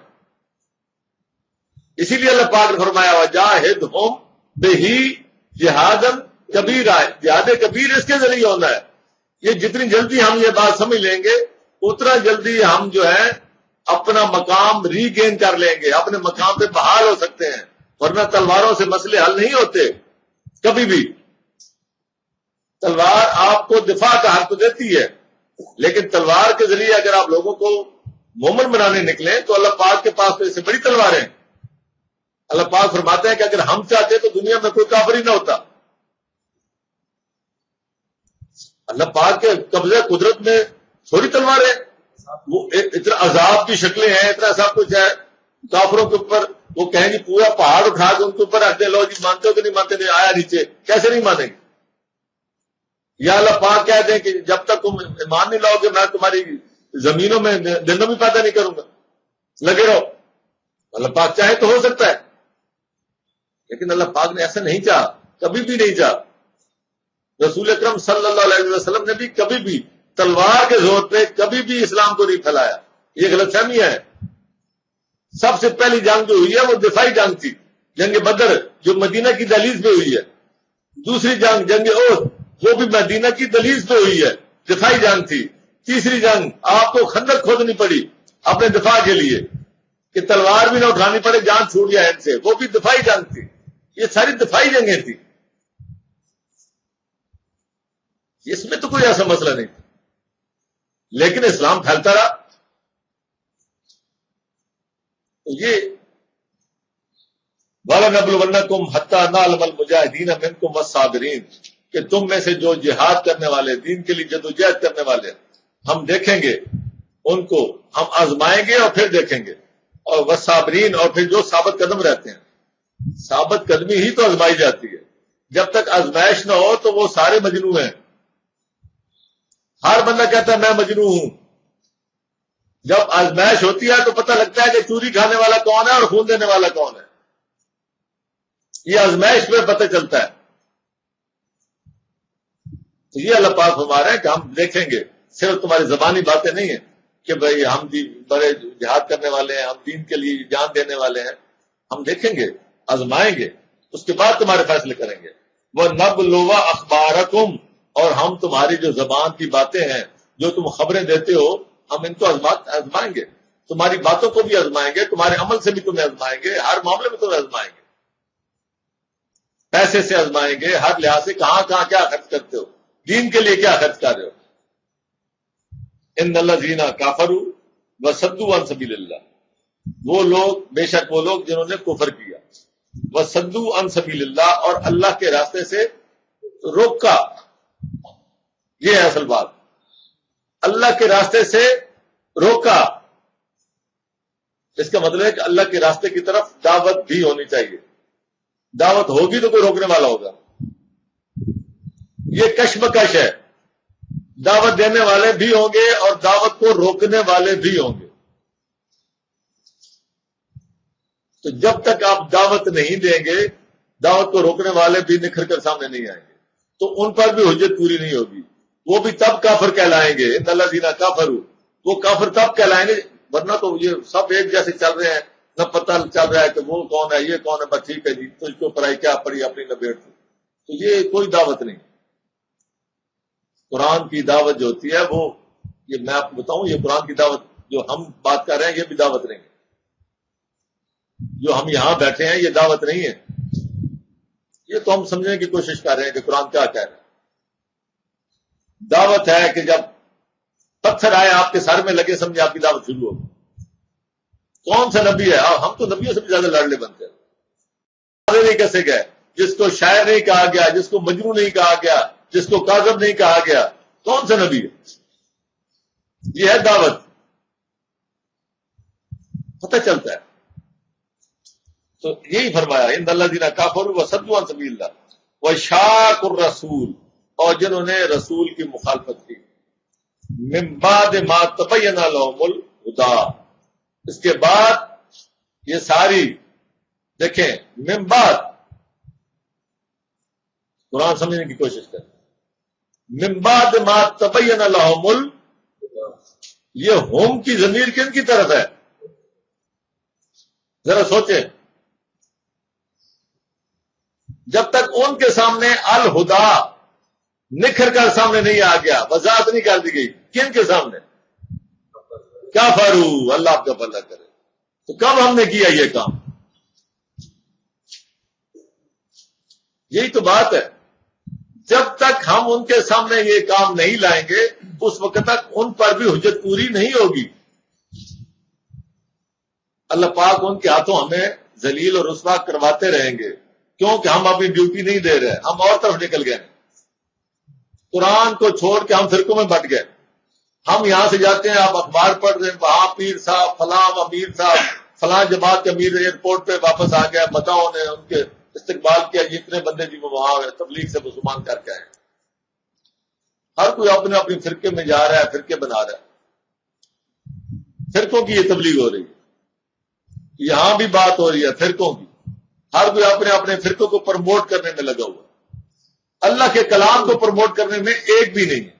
اسی لیے اللہ پاک نے فرمایا وجاہدہم بہ جہادا کبیرا، جہاد کبیر اس کے ذریعے ہونا ہے. یہ جتنی جلدی ہم یہ بات سمجھ لیں گے اتنا جلدی ہم جو ہے اپنا مقام ری گین کر لیں گے، اپنے مقام پہ بحال ہو سکتے ہیں. ورنہ تلواروں سے مسئلے حل نہیں ہوتے کبھی بھی. تلوار آپ کو دفاع کا حق دیتی ہے، لیکن تلوار کے ذریعے اگر آپ لوگوں کو مومن بنانے نکلیں تو اللہ پاک کے پاس تو اس سے بڑی تلواریں ہیں. اللہ پاک فرماتے ہیں کہ اگر ہم چاہتے تو دنیا میں کوئی کافر ہی نہ ہوتا. اللہ پاک کے قبضے قدرت میں تھوڑی تلواریں، وہ اتنا عذاب کی شکلیں ہیں، اتنا سب کچھ ہے. کافروں کے اوپر وہ کہیں گے پورا پہاڑ اٹھا کے ان کے اوپر رکھ دے، لو جی مانتے ہو کہ نہیں مانتے؟ نہیں آیا نیچے، کیسے نہیں مانیں گے؟ یا اللہ پاک کہہ دیں کہ جب تک تم ایمان نہیں لاؤ گے میں تمہاری زمینوں میں جنم بھی پیدا نہیں کروں گا، لگے رہو. اللہ پاک چاہے تو ہو سکتا ہے، لیکن اللہ پاک نے ایسا نہیں چاہا، کبھی بھی نہیں چاہا. رسول اکرم صلی اللہ علیہ وسلم نے بھی کبھی بھی تلوار کے زور پہ کبھی بھی اسلام کو نہیں پھیلایا. یہ غلط فہمی ہے. سب سے پہلی جنگ جو ہوئی ہے وہ دفاعی جنگ تھی، جنگ بدر جو مدینہ کی دہلیز پہ ہوئی ہے. دوسری جنگ جنگ احد وہ بھی مدینہ کی دہلیز پہ ہوئی ہے، دفاعی جنگ تھی. تیسری جنگ آپ کو خندق کھودنی پڑی اپنے دفاع کے لیے کہ تلوار بھی نہ اٹھانی پڑے، جان چھوٹ جائے ان سے، وہ بھی دفاعی جنگ تھی. یہ ساری دفاعی جنگیں تھیں. اس میں تو کوئی ایسا مسئلہ نہیں تھا، لیکن اسلام پھیلتا رہا. تو یہ وَلَنَبْلُوَنَّكُمْ حَتَّىٰ نَعْلَمَ الْمُجَاهِدِينَ مِنكُمْ وَالصَّابِرِينَ، کہ تم میں سے جو جہاد کرنے والے، دین کے لیے جدوجہد کرنے والے، ہم دیکھیں گے ان کو، ہم آزمائیں گے اور پھر دیکھیں گے. اور والصابرین، اور پھر جو ثابت قدم رہتے ہیں. ثابت قدمی ہی تو آزمائی جاتی ہے. جب تک آزمائش نہ ہو تو وہ سارے مجنون ہیں. ہر بندہ کہتا ہے میں مجنون ہوں. جب آزمائش ہوتی ہے تو پتہ لگتا ہے کہ چوری کھانے والا کون ہے اور خون دینے والا کون ہے. یہ آزمائش میں پتہ چلتا ہے. تو یہ اللہ پاک فرما رہے ہیں کہ ہم دیکھیں گے. صرف تمہاری زبانی باتیں نہیں ہیں کہ بھئی ہم بڑے جہاد کرنے والے ہیں، ہم دین کے لیے جان دینے والے ہیں. ہم دیکھیں گے، آزمائیں گے، اس کے بعد تمہارے فیصلے کریں گے. وَنَبْلُوَ أَخْبَارَكُمْ، اور ہم تمہاری جو زبان کی باتیں ہیں، جو تم خبریں دیتے ہو، ہم ان کو آزمائیں گے. تمہاری باتوں کو بھی آزمائیں گے، تمہارے عمل سے بھی تمہیں آزمائیں گے، ہر معاملے میں تمہیں آزمائیں گے. پیسے سے آزمائیں گے، ہر لحاظ سے کہاں کہاں کیا خرچ کرتے ہو، دین کے لیے کیا خرچ کر رہے ہو. ان الذین کفروا وصدوا عن سبیل اللہ، وہ لوگ، بے شک وہ لوگ جنہوں نے کفر کیا، وصدوا عن سبیل اللہ، اور اللہ کے راستے سے روکا. یہ ہے اصل بات، اللہ کے راستے سے روکا. اس کا مطلب ہے کہ اللہ کے راستے کی طرف دعوت بھی ہونی چاہیے. دعوت ہوگی تو کوئی روکنے والا ہوگا. یہ کشمکش ہے، دعوت دینے والے بھی ہوں گے اور دعوت کو روکنے والے بھی ہوں گے. تو جب تک آپ دعوت نہیں دیں گے، دعوت کو روکنے والے بھی نکھر کر سامنے نہیں آئیں گے، تو ان پر بھی حجت پوری نہیں ہوگی. وہ بھی تب کافر کہلائیں گے. ان الذین کفروا، وہ کافر تب کہلائیں گے. ورنہ تو یہ سب ایک جیسے چل رہے ہیں، نہ پتہ چل رہا ہے کہ وہ کون ہے، یہ کون ہے، بس ٹھیک ہے جی، تجھ کو پڑھائی کیا پڑھی اپنی لپیٹ. تو یہ کوئی دعوت نہیں. قرآن کی دعوت جو ہوتی ہے وہ، یہ میں آپ کو بتاؤں، یہ قرآن کی دعوت جو ہم بات کر رہے ہیں یہ بھی دعوت نہیں ہے. جو ہم یہاں بیٹھے ہیں یہ دعوت نہیں ہے. یہ تو ہم سمجھنے کی کوشش کر رہے ہیں کہ قرآن کیا کہہ رہا ہے. دعوت ہے کہ جب پتھر آئے آپ کے سر میں لگے، سمجھے آپ کی دعوت شروع ہو. کون سا نبی ہے؟ ہم تو نبیوں سے بھی زیادہ لاڈلے بنتے ہیں. نہیں کیسے گئے، جس کو شاعر نہیں کہا گیا، جس کو مجنون نہیں کہا گیا، جس کو کاذب نہیں کہا گیا، کون سا نبی ہے؟ یہ ہے دعوت. پتہ چلتا ہے. تو یہی فرمایا ان الذین کفروا وصدوا عن سبیل اللہ. وشاق الرسول، اور جنہوں نے رسول کی مخالفت کی، من بعد ما تبین لهم الہدی، اس کے بعد یہ ساری دیکھیں من بعد، قرآن سمجھنے کی کوشش کریں، من بعد ما تبین لهم الہدی، یہ ہوم کی ضمیر کن کی طرف ہے؟ ذرا سوچیں، جب تک ان کے سامنے الہدا نکھر کر سامنے نہیں آ گیا، وضاحت نہیں کر دی گئی، کن کے سامنے؟ کافروا، اللہ آپ کا بھلا کرے۔ تو کب ہم نے کیا یہ کام؟ یہی تو بات ہے، جب تک ہم ان کے سامنے یہ کام نہیں لائیں گے اس وقت تک ان پر بھی حجت پوری نہیں ہوگی۔ اللہ پاک ان کے ہاتھوں ہمیں ذلیل اور رسوا کرواتے رہیں گے، کیونکہ ہم اپنی ڈیوٹی نہیں دے رہے، ہم اور طرف نکل گئے، قرآن کو چھوڑ کے ہم فرقوں میں بٹ گئے۔ ہم یہاں سے جاتے ہیں، آپ اخبار پڑھ رہے ہیں، وہاں پیر صاحب فلاں امیر صاحب فلاں جماعت کے امیر ایئرپورٹ پہ واپس آ گیا، مداحوں نے ان کے استقبال کیا، اتنے بندے جی وہ وہاں تبلیغ سے مسلمان کر کے آئے۔ ہر کوئی اپنے اپنی فرقے میں جا رہا ہے، فرقے بنا رہا ہے، فرقوں کی یہ تبلیغ ہو رہی ہے، یہاں بھی بات ہو رہی ہے فرقوں کی، ہر کوئی اپنے اپنے فرقوں کو پروموٹ کرنے میں لگا ہوا ہے، اللہ کے کلام کو پروموٹ کرنے میں ایک بھی نہیں ہے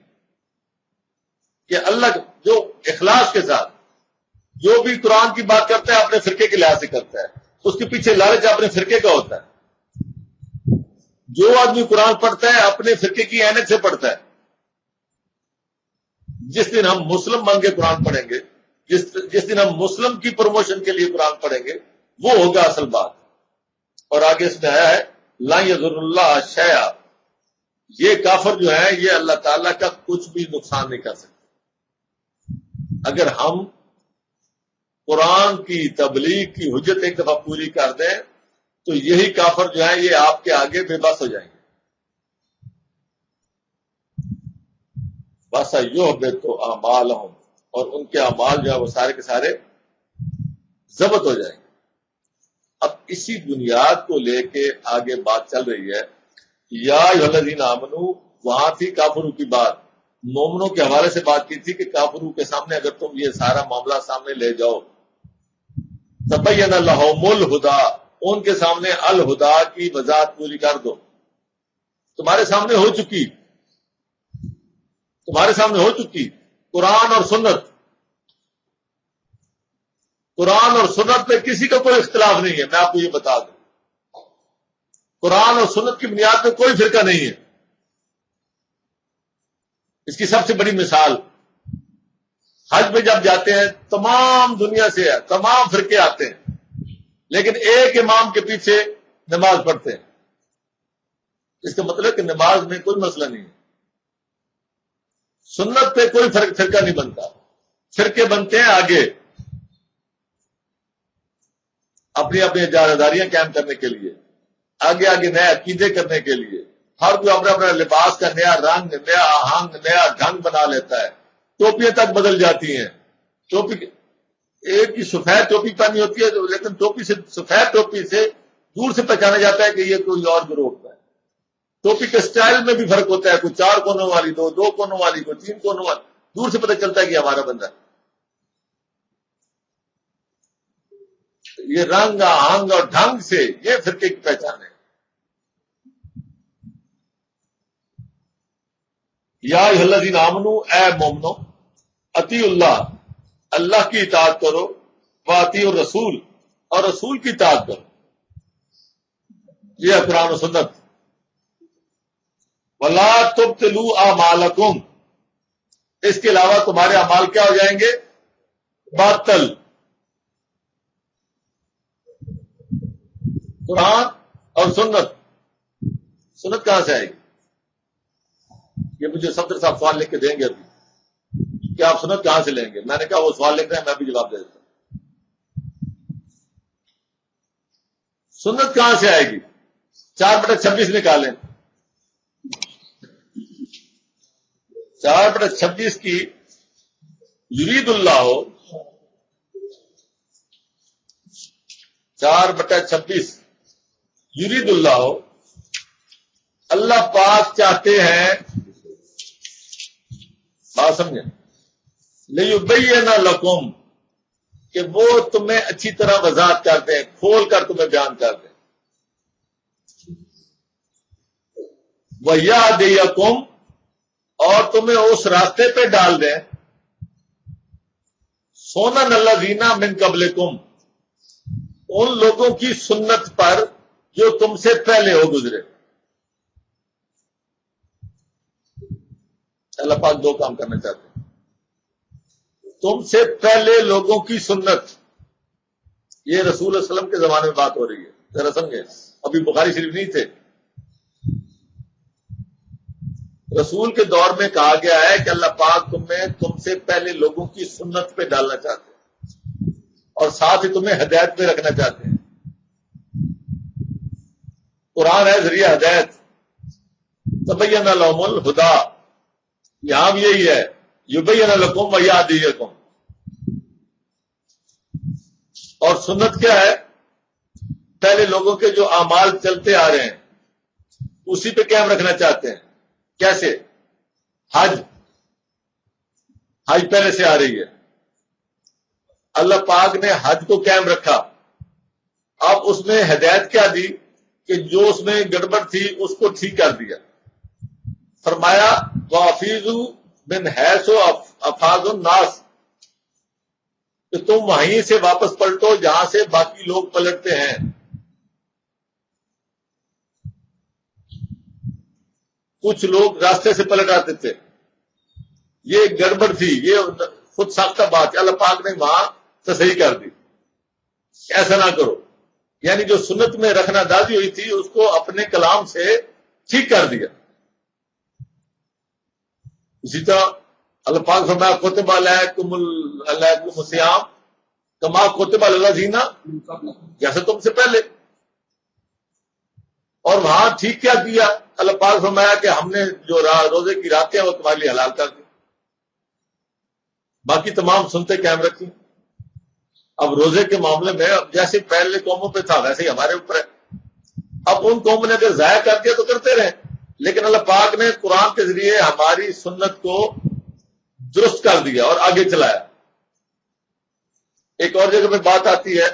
کہ اللہ جو اخلاص کے ساتھ جو بھی قرآن کی بات کرتا ہے اپنے فرقے کے لحاظ سے کرتا ہے، اس کے پیچھے لالچ اپنے فرقے کا ہوتا ہے۔ جو آدمی قرآن پڑھتا ہے اپنے فرقے کی اینک سے پڑھتا ہے۔ جس دن ہم مسلم بن کے قرآن پڑھیں گے، جس دن ہم مسلم کی پروموشن کے لیے قرآن پڑھیں گے، وہ ہوگا اصل بات۔ اور آگے اس میں آیا ہے لا یضر اللہ شیئا، یہ کافر جو ہے یہ اللہ تعالیٰ کا کچھ بھی نقصان نہیں کر سکتے۔ اگر ہم قرآن کی تبلیغ کی حجت ایک دفعہ پوری کر دیں تو یہی کافر جو ہے یہ آپ کے آگے بے بس ہو جائیں گے۔ بس یحبط اعمالہم، اور ان کے اعمال جو ہے وہ سارے کے سارے ضبط ہو جائیں گے۔ اب اسی بنیاد کو لے کے آگے بات چل رہی ہے، یا ایھا الذین آمنوا، وہاں تھی کافروں کی بات، مومنوں کے حوالے سے بات کی تھی کہ کافروں کے سامنے اگر تم یہ سارا معاملہ سامنے لے جاؤ، تبین لہم الہدی، ان کے سامنے الہدا کی وضاحت پوری کر دو، تمہارے سامنے ہو چکی، تمہارے سامنے ہو چکی قرآن اور سنت۔ قرآن اور سنت پہ کسی کا کوئی اختلاف نہیں ہے، میں آپ کو یہ بتا دوں، قرآن اور سنت کی بنیاد پہ کوئی فرقہ نہیں ہے۔ اس کی سب سے بڑی مثال، حج میں جب جاتے ہیں تمام دنیا سے ہے، تمام فرقے آتے ہیں، لیکن ایک امام کے پیچھے نماز پڑھتے ہیں۔ اس کا مطلب کہ نماز میں کوئی مسئلہ نہیں ہے۔ سنت پہ کوئی فرقہ نہیں بنتا، فرقے بنتے ہیں آگے اپنی اپنی اجاراداریاں قائم کرنے کے لیے، آگے آگے نئے عقیدے کرنے کے لیے، ہر کوئی اپنا اپنا لباس کا نیا رنگ، نیا آہنگ، نیا ڈھنگ بنا لیتا ہے، ٹوپیاں تک بدل جاتی ہیں۔ ٹوپی ایک کی سفید ٹوپی پہنی ہوتی ہے، لیکن ٹوپی سے سفید ٹوپی سے دور سے پہچانا جاتا ہے کہ یہ کوئی اور گروہ کا ہے۔ ٹوپی کے سٹائل میں بھی فرق ہوتا ہے، کوئی 4 کونوں والی، دو کونوں والی، کوئی 3 کونوں والی، دور سے پتہ چلتا ہے کہ ہمارا بندہ ہے۔ یہ رنگ آہنگ اور ڈھنگ سے یہ فرقے کی پہچان ہے۔ یا ایھا الذین آمنوا، اے مومنو، اطیعوا اللہ، اللہ کی اطاعت کرو، واطیعوا الرسول، اور رسول کی اطاعت کرو۔ یہ ہے قرآن و سنت۔ ولا تبطلوا اعمالکم، اس کے علاوہ تمہارے اعمال کیا ہو جائیں گے؟ باطل۔ قرآن اور سنت، سنت کہاں سے آئے گی؟ یہ مجھے صدر صاحب سوال لکھ کے دیں گے ابھی کہ آپ سنت کہاں سے لیں گے؟ میں نے کہا وہ سوال لکھ رہے ہیں، میں بھی جواب دے دیتا ہوں۔ سنت کہاں سے آئے گی؟ 4/26 نکالیں، 4/26 کی یرید اللہ ہو، 4/26 یرید اللہ ہو، اللہ پاک چاہتے ہیں، بات سمجھیں، لیبین لکم، کہ وہ تمہیں اچھی طرح وضاحت کر دیں، کھول کر تمہیں بیان کر دیں، وَیَہْدِیَکُمْ، اور تمہیں اس راستے پہ ڈال دیں، سُنَنَ الَّذِینَ مِن قَبْلِکُمْ، ان لوگوں کی سنت پر جو تم سے پہلے ہو گزرے۔ اللہ پاک دو کام کرنا چاہتے ہیں، تم سے پہلے لوگوں کی سنت، یہ رسول اللہ علیہ وسلم کے زمانے میں بات ہو رہی ہے، ذرا سمجھیں، ابھی بخاری شریف نہیں تھے، رسول کے دور میں کہا گیا ہے کہ اللہ پاک تم سے پہلے لوگوں کی سنت پہ ڈالنا چاہتے ہیں اور ساتھ ہی تمہیں ہدایت پہ رکھنا چاہتے ہیں۔ قرآن ہے ذریعہ ہدایت، تبین لہم الہدی، یہاں بھی یہی ہے، یبین لکم ویہدیکم، اور سنت کیا ہے؟ پہلے لوگوں کے جو اعمال چلتے آ رہے ہیں اسی پہ قائم رکھنا چاہتے ہیں۔ کیسے؟ حج پہلے سے آ رہی ہے، اللہ پاک نے حج کو قائم رکھا، اب اس میں ہدایت کیا دی کہ جو اس میں گڑبڑ تھی اس کو ٹھیک کر دیا، فرمایا وَأَفِیضُوا مِنْ حَیْثُ أَفَاضَ النَّاسُ، کہ تم وہیں سے واپس پلٹو جہاں سے باقی لوگ پلٹتے ہیں۔ کچھ لوگ راستے سے پلٹ آتے تھے، یہ گڑبڑ تھی، یہ خود ساختہ بات ہے، اللہ پاک نے وہاں تصحیح کر دی، ایسا نہ کرو، یعنی جو سنت میں رکھنا دازی ہوئی تھی اس کو اپنے کلام سے ٹھیک کر دیا۔ اسی طرح اللہ پاک فرمایا کتب علیکم الصیام کما کتب علی الذین، جیسے تم سے پہلے، اور وہاں ٹھیک کیا کیا؟ اللہ پاک فرمایا کہ ہم نے جو روزے کی راتیں ہیں وہ تمہارے لیے حلال کر دی، باقی تمام سنتے قائم رکھی۔ اب روزے کے معاملے میں اب جیسے پہلے قوموں پہ تھا ویسے ہی ہمارے اوپر ہے، اب ان قوموں نے اگر ضائع کر دیا تو کرتے رہے، لیکن اللہ پاک نے قرآن کے ذریعے ہماری سنت کو درست کر دیا اور آگے چلایا۔ ایک اور جگہ پہ بات آتی ہے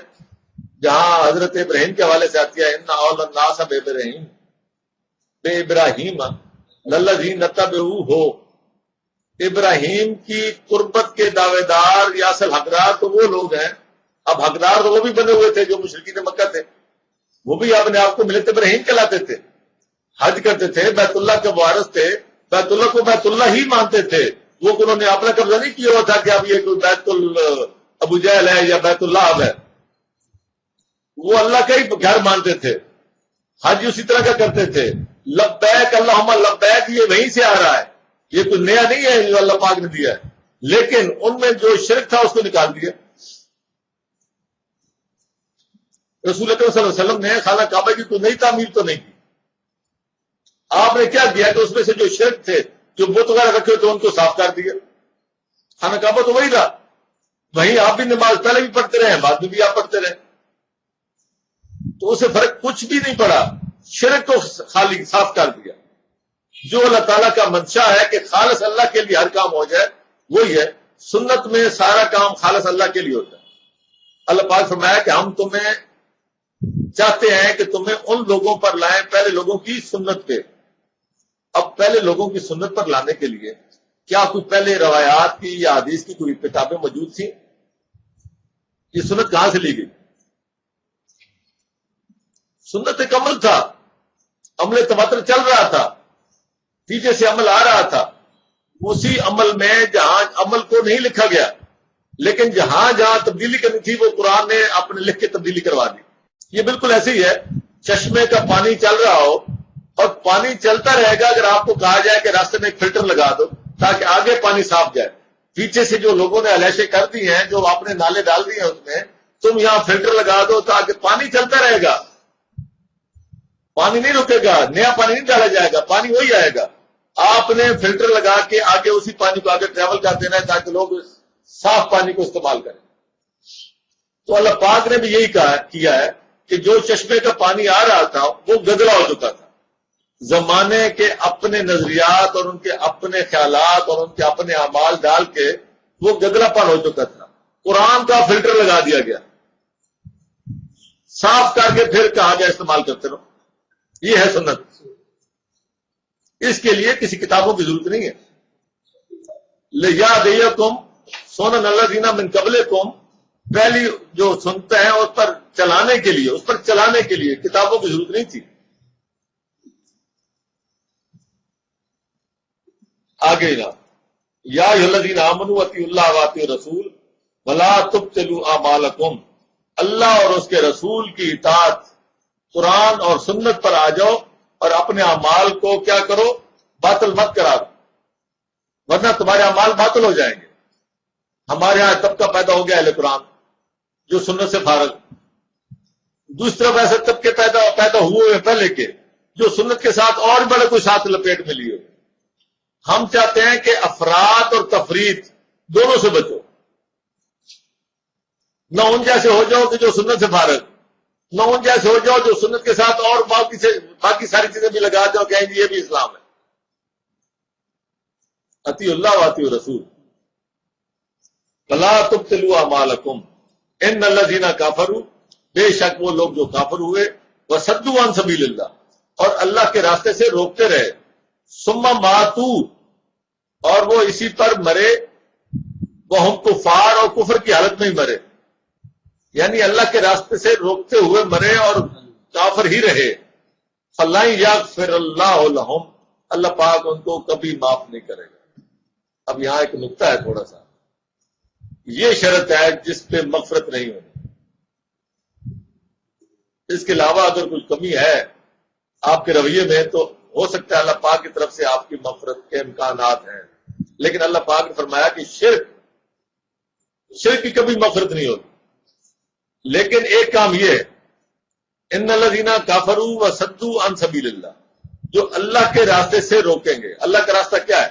جہاں حضرت ابراہیم کے حوالے سے آتی ہے، ان اول الناس بے ابراہیم للذین اتبعوہ، ابراہیم کی قربت کے دعوے دار یا اصل حقدار تو وہ لوگ ہیں، اب حقدار تو وہ بھی بنے ہوئے تھے جو مشرکین مکہ تھے، وہ بھی اپنے آپ کو ملت ابراہیم کہلاتے تھے، حج کرتے تھے، بیت اللہ کے وارث تھے، بیت اللہ کو بیت اللہ ہی مانتے تھے، وہ انہوں نے اپنا قبضہ نہیں کیا ہوا تھا کہ اب یہ کوئی بیت ابو جہل ہے یا بیت اللہ ہے، وہ اللہ کا ہی گھر مانتے تھے، حج اسی طرح کا کرتے تھے، لبیک اللہم لبیک یہ وہیں سے آ رہا ہے، یہ کوئی نیا نہیں ہے جو اللہ پاک نے دیا ہے، لیکن ان میں جو شرک تھا اس کو نکال دیا۔ رسول اکرم صلی اللہ علیہ وسلم نے خانہ کعبہ کی کوئی نئی تعمیر تو نہیں کی، آپ نے کیا کیا کہ اس میں سے جو شرک تھے، جو بت وغیرہ رکھے تھے، ان کو صاف کر دیا۔ خانہ کعبہ تو وہی تھا، وہیں آپ بھی نماز پہلے بھی پڑھتے رہے، بعد میں بھی آپ پڑھتے رہے، تو اسے فرق کچھ بھی نہیں پڑا، شرک کو خالی صاف کر دیا۔ جو اللہ تعالیٰ کا منشا ہے کہ خالص اللہ کے لیے ہر کام ہو جائے وہی ہے، سنت میں سارا کام خالص اللہ کے لیے ہوتا ہے۔ اللہ پاک فرمایا کہ ہم تمہیں چاہتے ہیں کہ تمہیں ان لوگوں پر لائیں پہلے لوگوں کی سنت پہ۔ اب پہلے لوگوں کی سنت پر لانے کے لیے کیا کوئی پہلے روایات کی یا حدیث کی کوئی کتابیں موجود تھیں؟ یہ سنت کہاں سے لی گئی؟ سنت ایک عمل تھا، عمل تواتر چل رہا تھا، پیچھے سے عمل آ رہا تھا، اسی عمل میں جہاں عمل کو نہیں لکھا گیا، لیکن جہاں جہاں تبدیلی کرنی تھی وہ قرآن نے اپنے لکھ کے تبدیلی کروا دی۔ یہ بالکل ایسے ہی ہے، چشمے کا پانی چل رہا ہو اور پانی چلتا رہے گا، اگر آپ کو کہا جائے کہ راستے میں ایک فلٹر لگا دو تاکہ آگے پانی صاف جائے، پیچھے سے جو لوگوں نے علائشیں کر دی ہیں، جو آپ نے نالے ڈال دی ہیں، اس میں تم یہاں فلٹر لگا دو تاکہ پانی چلتا رہے گا، پانی نہیں رکے گا، نیا پانی نہیں ڈالا جائے گا، پانی وہی آئے گا۔ آپ نے فلٹر لگا کے آگے اسی پانی کو آگے ٹریول کر دینا ہے تاکہ لوگ صاف پانی کو استعمال کریں۔ تو اللہ پاک نے بھی یہی کیا ہے کہ جو چشمے کا پانی آ رہا تھا وہ گدلا ہو چکا تھا، زمانے کے اپنے نظریات اور ان کے اپنے خیالات اور ان کے اپنے اعمال ڈال کے وہ گدلا پن ہو چکا تھا. قرآن کا فلٹر لگا دیا گیا, صاف کر کے پھر کہا گیا استعمال کرتے رہو. یہ ہے سنت. اس کے لیے کسی کتابوں کی ضرورت نہیں ہے. لِيَهْدِيَكُمْ سُنَنَ الَّذِينَ مِن قَبْلِكُمْ, پہلی جو سنتے ہیں اس پر چلانے کے لیے کتابوں کی ضرورت نہیں تھی. آگے نا یا ایھا الذین آمنوا اطیعوا اللہ واطیعوا الرسول ولا تبطلوا اعمالکم, اللہ اور اس کے رسول کی اطاعت قرآن اور سنت پر آ جاؤ اور اپنے اعمال کو کیا کرو, باطل مت کرا دو, ورنہ تمہارے اعمال باطل ہو جائیں گے. ہمارے یہاں طبقہ پیدا ہو گیا اہل قرآن جو سنت سے فارغ, دوسری طرف ایسے طبقے پیدا ہوئے ہیں پہلے کے جو سنت کے ساتھ اور بڑے کوئی ساتھ لپیٹ میں لیے. ہم چاہتے ہیں کہ افراد اور تفرید دونوں سے بچو, نہ ان جیسے ہو جاؤ کہ جو سنت سے فارغ, نہ ان جیسے ہو جاؤ جو سنت کے ساتھ اور باقی ساری چیزیں بھی لگا جاؤ کہیں یہ بھی اسلام ہے. اطیعوا اللہ واطیعوا الرسول ولا تبطلوا اعمالکم ان الذین کفروا, بے شک وہ لوگ جو کافر ہوئے, وصدوا عن سبیل اللہ, اور اللہ کے راستے سے روکتے رہے, ثم ماتوا, اور وہ اسی پر مرے, وہم کفار, اور کفر کی حالت میں ہی مرے, یعنی اللہ کے راستے سے روکتے ہوئے مرے اور کافر ہی رہے. فَلَن يَغْفِرَ اللَّهُ لَهُمْ, اللہ پاک ان کو کبھی معاف نہیں کرے گا. اب یہاں ایک نکتہ ہے تھوڑا سا, یہ شرط ہے جس پہ مغفرت نہیں ہونی. اس کے علاوہ اگر کچھ کمی ہے آپ کے رویے میں تو ہو سکتا ہے اللہ پاک کی طرف سے آپ کی مغفرت کے امکانات ہیں, لیکن اللہ پاک نے فرمایا کہ شرک کی کبھی مغفرت نہیں ہوگی. لیکن ایک کام یہ ہے, ان الذین کفروا وصدوا عن سبیل اللہ, جو اللہ کے راستے سے روکیں گے. اللہ کا راستہ کیا ہے؟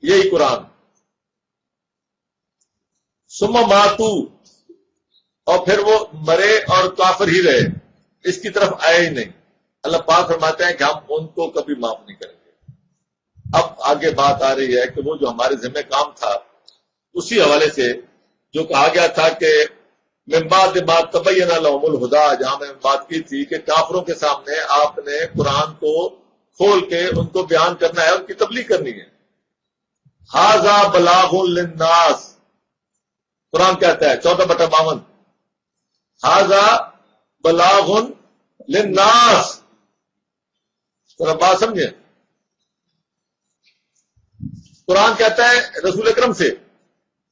یہی قرآن. ثم ماتوا, اور پھر وہ مرے اور کافر ہی رہے, اس کی طرف آئے ہی نہیں. اللہ پاک فرماتے ہیں کہ ہم ان کو کبھی معاف نہیں کریں گے. اب آگے بات آ رہی ہے کہ وہ جو ہمارے ذمہ کام تھا اسی حوالے سے جو کہا گیا تھا کہ من بعد ما تبین لهم الہدی, جہاں میں بات کی تھی کہ کافروں کے سامنے آپ نے قرآن کو کھول کے ان کو بیان کرنا ہے, ان کی تبلیغ کرنی ہے. ھذا بلاغ للناس, قرآن کہتا ہے 14/52, ھذا بلاغ للناس. ذرا بات سمجھیں, قرآن کہتا ہے رسول اکرم سے,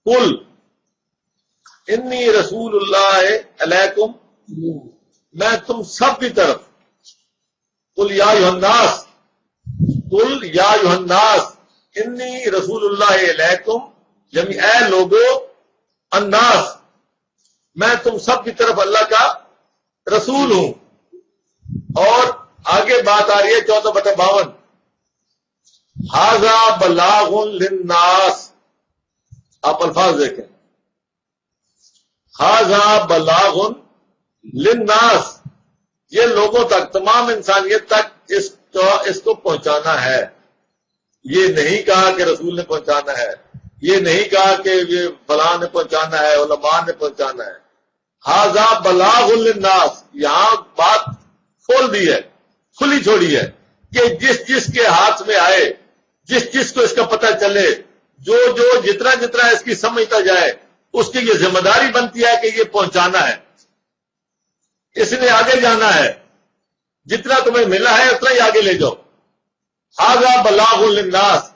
قل انی رسول اللہ علیکم, میں تم سب کی طرف, قل یا ایھا الناس, قل یا ایھا الناس انی رسول اللہ علیکم, یعنی اے لوگو, الناس, میں تم سب کی طرف اللہ کا رسول ہوں. اور آگے بات آ رہی ہے 14/52, ھذا بلاغ للناس. آپ الفاظ دیکھیں, ھذا بلاغ للناس, یہ لوگوں تک, تمام انسانیت تک اس کو پہنچانا ہے. یہ نہیں کہا کہ رسول نے پہنچانا ہے, یہ نہیں کہا کہ یہ فلاں نے پہنچانا ہے, علماء نے پہنچانا ہے. ھذا بلاغ للناس, یہاں بات کھول دی ہے, کھلی چھوڑی ہے کہ جس کے ہاتھ میں آئے, جس کو اس کا پتہ چلے, جو جتنا اس کی سمجھتا جائے, اس کی یہ ذمہ داری بنتی ہے کہ یہ پہنچانا ہے, اس نے آگے جانا ہے, جتنا تمہیں ملا ہے اتنا ہی آگے لے جاؤ. ھذا بلاغ للناس,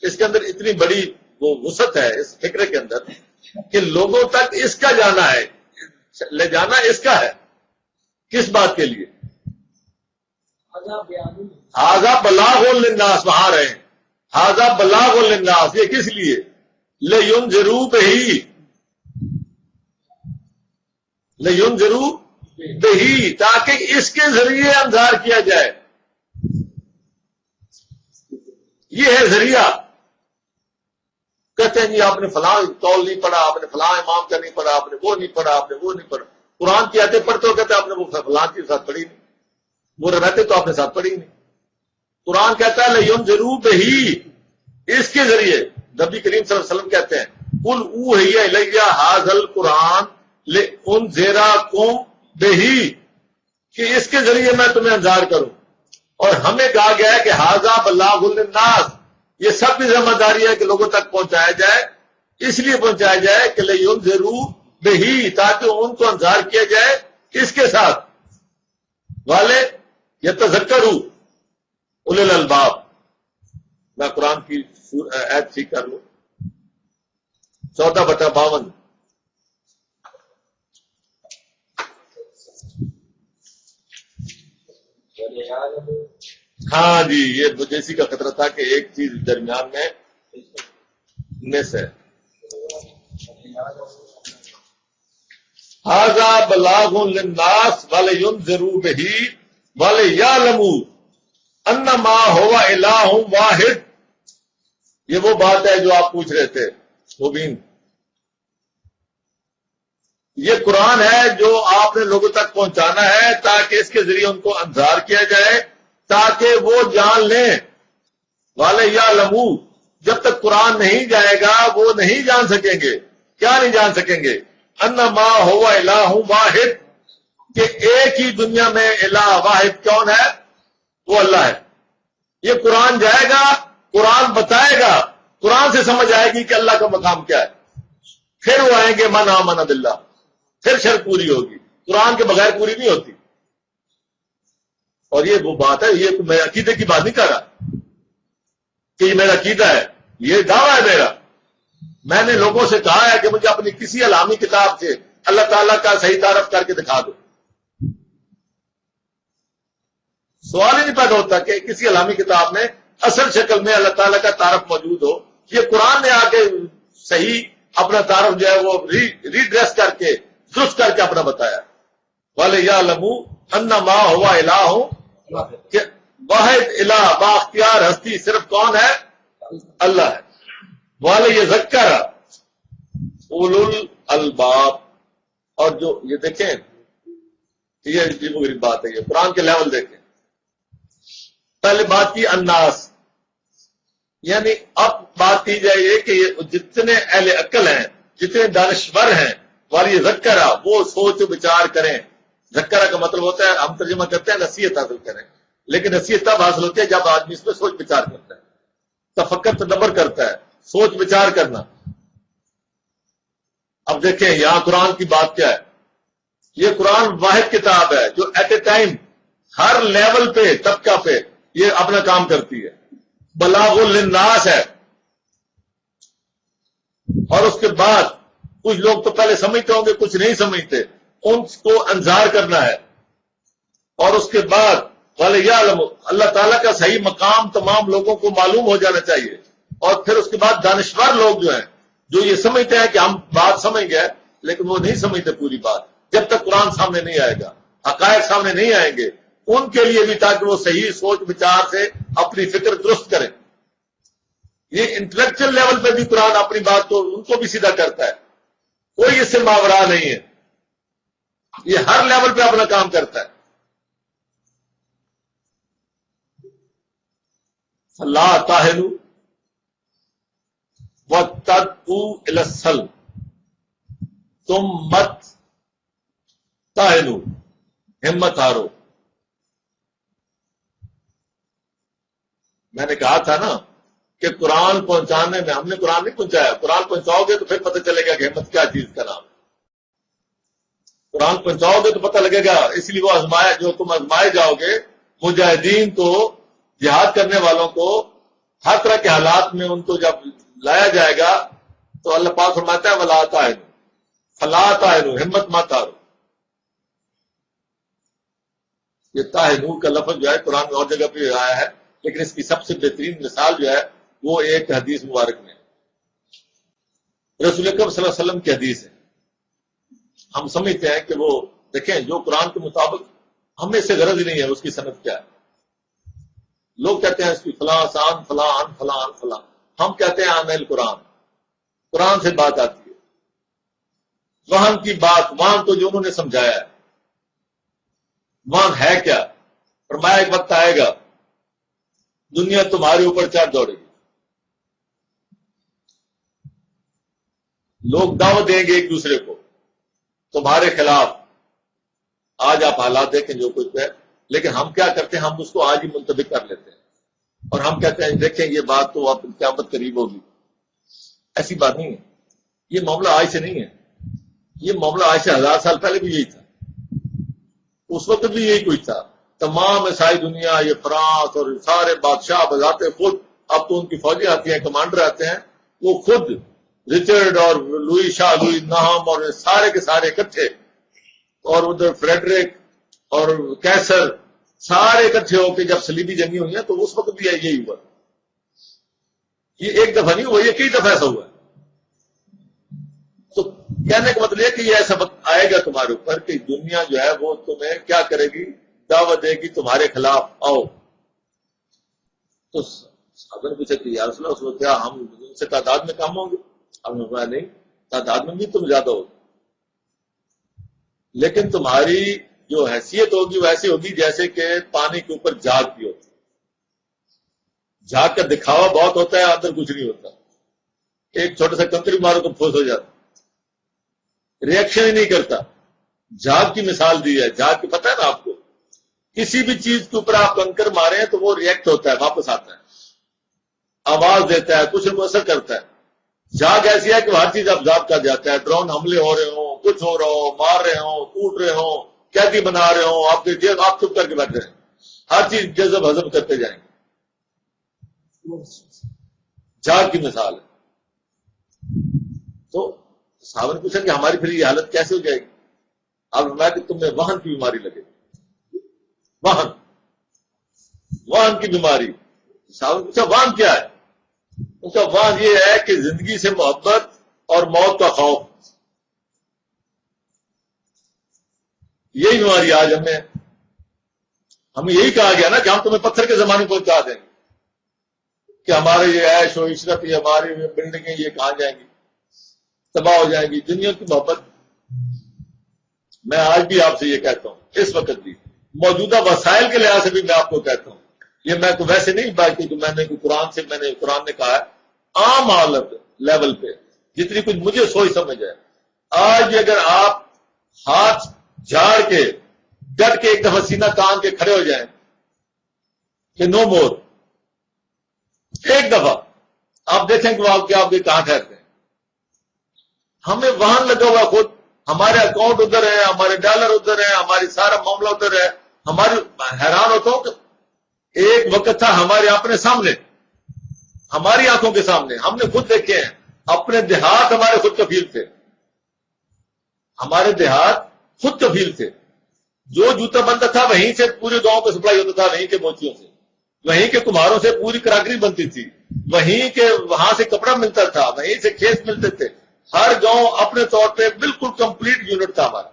اس کے اندر اتنی بڑی وہ وسعت ہے اس فکرے کے اندر کہ لوگوں تک اس کا جانا ہے, لے جانا اس کا ہے. کس بات کے لیے؟ ھذا بلاغ للناس, وہاں رہے, ھذا بلاغ للناس, یہ کس لیے؟ لینذروا بہ, لینذروا بہ, تاکہ اس کے ذریعے انذار کیا جائے. یہ ہے ذریعہ. کہتے ہیں جی آپ نے فلاں قول نہیں پڑھا, آپ نے فلاں امام کا نہیں پڑھا, آپ نے وہ نہیں پڑھا, آپ نے وہ نہیں پڑھا. قرآن کی آیتیں پڑھتے ہو, کہتے ہیں آپ نے وہ فلاں کے ساتھ پڑھی نہیں, وہ رہتے تو آپ نے ساتھ پڑھی نہیں. قرآن کہتا ہے لَيُنذِرُوا بِهِ، اس کے ذریعے نبی کریم صلی اللہ علیہ وسلم کہتے ہیں قُلْ أُوحِيَ إِلَيَّ هَٰذَا الْقُرْآنُ لِأُنذِرَكُم بِهِ، کہ اس کے ذریعے میں تمہیں انذار کروں. اور ہمیں کہا گیا ہے کہ ھذا بلاغ للناس، یہ سب کی ذمہ داری ہے کہ لوگوں تک پہنچایا جائے. اس لیے پہنچایا جائے کہ لِيُنذِرُوا بِهِ، تاکہ ان کو انذار کیا جائے اس کے ساتھ. والے یتذکروا اولو الالباب. میں قرآن کی آیت ٹھیک کر لوں، 14/52. ہاں جی، یہ مجھے اسی کا خطرہ تھا کہ ایک چیز درمیان میں مس ہے. ھذا بلاغ للناس ولینذروا بہ ولیعلموا انما هو الہ واحد. یہ وہ بات ہے جو آپ پوچھ رہے تھے مبین. یہ قرآن ہے جو آپ نے لوگوں تک پہنچانا ہے تاکہ اس کے ذریعے ان کو انذار کیا جائے، تاکہ وہ جان لیں. وَلَيَعْلَمُوا، جب تک قرآن نہیں جائے گا وہ نہیں جان سکیں گے. کیا نہیں جان سکیں گے؟ انما هو الہ واحد، کہ ایک ہی دنیا میں الہ واحد کون ہے؟ وہ اللہ ہے. یہ قرآن جائے گا، قرآن بتائے گا، قرآن سے سمجھ آئے گی کہ اللہ کا مقام کیا ہے. پھر وہ آئیں گے من آمن باللہ، پھر شرط پوری ہوگی. قرآن کے بغیر پوری نہیں ہوتی. اور یہ وہ بات ہے، یہ میں عقیدے کی بات نہیں کر رہا کہ یہ میرا عقیدہ ہے، یہ دعویٰ ہے میرا. میں نے لوگوں سے کہا ہے کہ مجھے اپنی کسی علامی کتاب سے اللہ تعالیٰ کا صحیح تعارف کر کے دکھا دو. سوال ہی نہیں پیدا ہوتا کہ کسی علامی کتاب میں اصل شکل میں اللہ تعالیٰ کا تعارف موجود ہو. یہ قرآن نے آ کے صحیح اپنا تعارف جو ہے وہ ریڈریس کر کے درست کر کے اپنا بتایا. وَلِيَعْلَمُوا أَنَّمَا هُوَ إِلَٰهٌ، کہ واحد الہ با اختیار ہستی صرف کون ہے؟ اللہ ہے. وَلِيَذَكَّرَ أُولُو الْأَلْبَابِ. اور جو یہ دیکھیں، یہ عجیب و غریب بات ہے. یہ قرآن کے لیول دیکھیں. پہلے بات کی الناس، یعنی اب بات کی جائے کہ یہ جتنے اہل عقل ہیں، جتنے دانشور ہیں، والی ذکرہ، وہ سوچ و بچار کریں. ذکرہ کا مطلب ہوتا ہے، ہم ترجمہ کرتے ہیں نصیحت حاصل کریں، لیکن نصیحت تب حاصل ہوتی ہے جب آدمی اس پہ سوچ بچار کرتا ہے، تفکر تدبر کرتا ہے، سوچ بچار کرنا. اب دیکھیں یہاں قرآن کی بات کیا ہے. یہ قرآن واحد کتاب ہے جو ایٹ اے ٹائم ہر لیول پہ، طبقہ پہ یہ اپنا کام کرتی ہے. بلاغ للناس ہے. اور اس کے بعد کچھ لوگ تو پہلے سمجھتے ہوں گے، کچھ نہیں سمجھتے، ان کو انذار کرنا ہے. اور اس کے بعد وَلِيَعْلَمُوا، اللہ تعالیٰ کا صحیح مقام تمام لوگوں کو معلوم ہو جانا چاہیے. اور پھر اس کے بعد دانشور لوگ جو ہیں، جو یہ سمجھتے ہیں کہ ہم بات سمجھ گئے، لیکن وہ نہیں سمجھتے پوری بات جب تک قرآن سامنے نہیں آئے گا، حقائق سامنے نہیں آئیں گے. ان کے لیے بھی تاکہ وہ صحیح سوچ بچار سے اپنی فکر درست کریں. یہ انٹلیکچل لیول پہ بھی قرآن اپنی بات کو ان کو بھی سیدھا کرتا ہے. کوئی اس سے ماورا نہیں ہے. یہ ہر لیول پہ اپنا کام کرتا ہے. فَلَا تَهِنُوا وَاتَّقُوا إِلَى السَّلْمِ، تم مت تَهِنُوا، ہمت ہارو. میں نے کہا تھا نا کہ قرآن پہنچانے میں ہم نے قرآن نہیں پہنچایا. قرآن پہنچاؤ گے تو پھر پتہ چلے گا کہ ہمت کیا چیز کا نام. قرآن پہنچاؤ گے تو پتہ لگے گا. اس لیے وہ آزمایا، جو تم آزمائے جاؤ گے، مجاہدین کو، جہاد کرنے والوں کو ہر طرح کے حالات میں ان کو جب لایا جائے گا تو اللہ پاک فرماتا ہے وَلَا تَهِنُوا، فَلَا تَهِنُوا، ہمت مت ہارو. یہ تَهِنُوا کا لفظ جو ہے قرآن میں اور جگہ پہ آیا ہے، لیکن اس کی سب سے بہترین مثال جو ہے وہ ایک حدیث مبارک میں رسول اکرم صلی اللہ علیہ وسلم کی حدیث ہے. ہم سمجھتے ہیں کہ وہ دیکھیں جو قرآن کے مطابق، ہمیں اس سے غرض ہی نہیں ہے اس کی سند کیا ہے. لوگ کہتے ہیں اس کی فلاں آسان، فلاں ان فلاں ان فلاں. ہم کہتے ہیں عامل قرآن، قرآن سے بات آتی ہے. وہاں کی بات، وہاں تو جو انہوں نے سمجھایا ہے، وہاں ہے کیا؟ فرمایا ایک وقت آئے گا دنیا تمہارے اوپر چڑھ دوڑے گی. لوگ دعوت دیں گے ایک دوسرے کو تمہارے خلاف. آج آپ حالات دیکھیں جو کچھ ہے، لیکن ہم کیا کرتے ہیں، ہم اس کو آج ہی منتبک کر لیتے ہیں اور ہم کہتے ہیں دیکھیں یہ بات تو اب قیامت قریب ہوگی. ایسی بات نہیں ہے. یہ معاملہ آج سے نہیں ہے، یہ معاملہ آج سے 1000 سال پہلے بھی یہی تھا. اس وقت بھی یہی کچھ تھا. تمام عیسائی دنیا، یہ فرانس اور سارے بادشاہ بذات خود، اب تو ان کی فوجیں آتی ہیں، کمانڈر آتے ہیں، وہ خود رچرڈ اور لوئی شاہ لوئی نام اور سارے کے سارے اکٹھے، اور ادھر فریڈرک اور کیسر سارے اکٹھے ہو کے جب صلیبی جنگیں ہوئی ہیں تو اس وقت بھی یہی ہوا. یہ ایک دفعہ نہیں ہوا، یہ کئی دفعہ ایسا ہوا ہے. تو کہنے کا مطلب یہ کہ یہ ایسا وقت آئے گا تمہارے اوپر کہ دنیا جو ہے وہ تمہیں کیا کرے گی، دعوت دے گی تمہارے خلاف آؤ. تو صحابہ نے پوچھا کہ یا رسول اللہ اس وقت کیا ہم ان سے تعداد میں کم ہوں گے؟ ہم نے کہا نہیں، تعداد میں بھی تم زیادہ ہوگی، لیکن تمہاری جو حیثیت ہوگی وہ ایسی ہوگی جیسے کہ پانی کے اوپر جھاگ کی ہوتی. جھاگ کا دکھاوا بہت ہوتا ہے، اندر کچھ نہیں ہوتا. ایک چھوٹا سا کنکری مارو تو پھوس ہو جاتا، ریئیکشن ہی نہیں کرتا. جھاگ کی مثال دی ہے. جھاگ کی پتہ ہے نا آپ کو، کسی بھی چیز کے اوپر آپ کنکر مارے ہیں تو وہ ریئیکٹ ہوتا ہے، واپس آتا ہے، آواز دیتا ہے، کچھ نہ کچھ اثر کرتا ہے. جھاگ ایسی ہے کہ ہر چیز ابزارب کر جاتا ہے. ڈرون حملے ہو رہے ہوں، کچھ ہو رہا ہو، مار رہے ہوں، کوٹ رہے ہوں، قیدی بنا رہے ہوں، آپ کے جیب آپ چپ کر کے بیٹھے ہیں، ہر چیز جذب ہضم کرتے جائیں گے. جھاگ کی مثال ہے. تو صحابہ نے پوچھا کہ ہماری پھر یہ حالت کیسے ہو جائے گی؟ اب میں کہ تمہیں وہن کی بیماری لگے. وہن کی بیماری. صحابہ نے پوچھا وہن کیا ہے؟ ان کا وہن یہ ہے کہ زندگی سے محبت اور موت کا خوف. یہی بیماری آج ہمیں یہی کہا گیا نا کہ ہم تمہیں پتھر کے زمانے پہنچا دیں گے کہ ہمارے یہ عیش و عشرت، یہ ہماری بلڈنگیں یہ کہاں جائیں گی، تباہ ہو جائیں گی. دنیا کی محبت. میں آج بھی آپ سے یہ کہتا ہوں، اس وقت بھی موجودہ وسائل کے لحاظ سے بھی میں آپ کو کہتا ہوں، یہ میں تو ویسے نہیں بات کی کہ میں نے قرآن نے کہا ہے، عام حالت لیول پہ جتنی کچھ مجھے سوچ سمجھ ہے. آج اگر آپ ہاتھ جھاڑ کے ڈٹ کے ایک دفعہ سینہ تان کے کھڑے ہو جائیں کہ نو مور، ایک دفعہ آپ دیکھیں کہ وہ آپ کے کہاں ٹھہرتے ہیں. ہمیں وہاں لگا ہوا خود، ہمارے اکاؤنٹ ادھر ہے، ہمارے ڈالر ادھر ہے، ہماری سارا معاملہ ادھر ہے. ہماری حیران ہوتا ہوں کہ ایک وقت تھا ہمارے اپنے سامنے، ہماری آنکھوں کے سامنے، ہم نے خود دیکھے ہیں. اپنے دیہات ہمارے خود کفیل تھے، ہمارے دیہات خود کفیل تھے. جو جوتا بنتا تھا وہیں سے پورے گاؤں کو سپلائی ہوتا تھا، وہیں کے موچیوں سے، وہیں کے کمہاروں سے پوری کراکری بنتی تھی، وہیں کے وہاں سے کپڑا ملتا تھا، وہیں سے کھیت ملتے تھے. ہر گاؤں اپنے طور پہ بالکل کمپلیٹ یونٹ تھا ہمارا.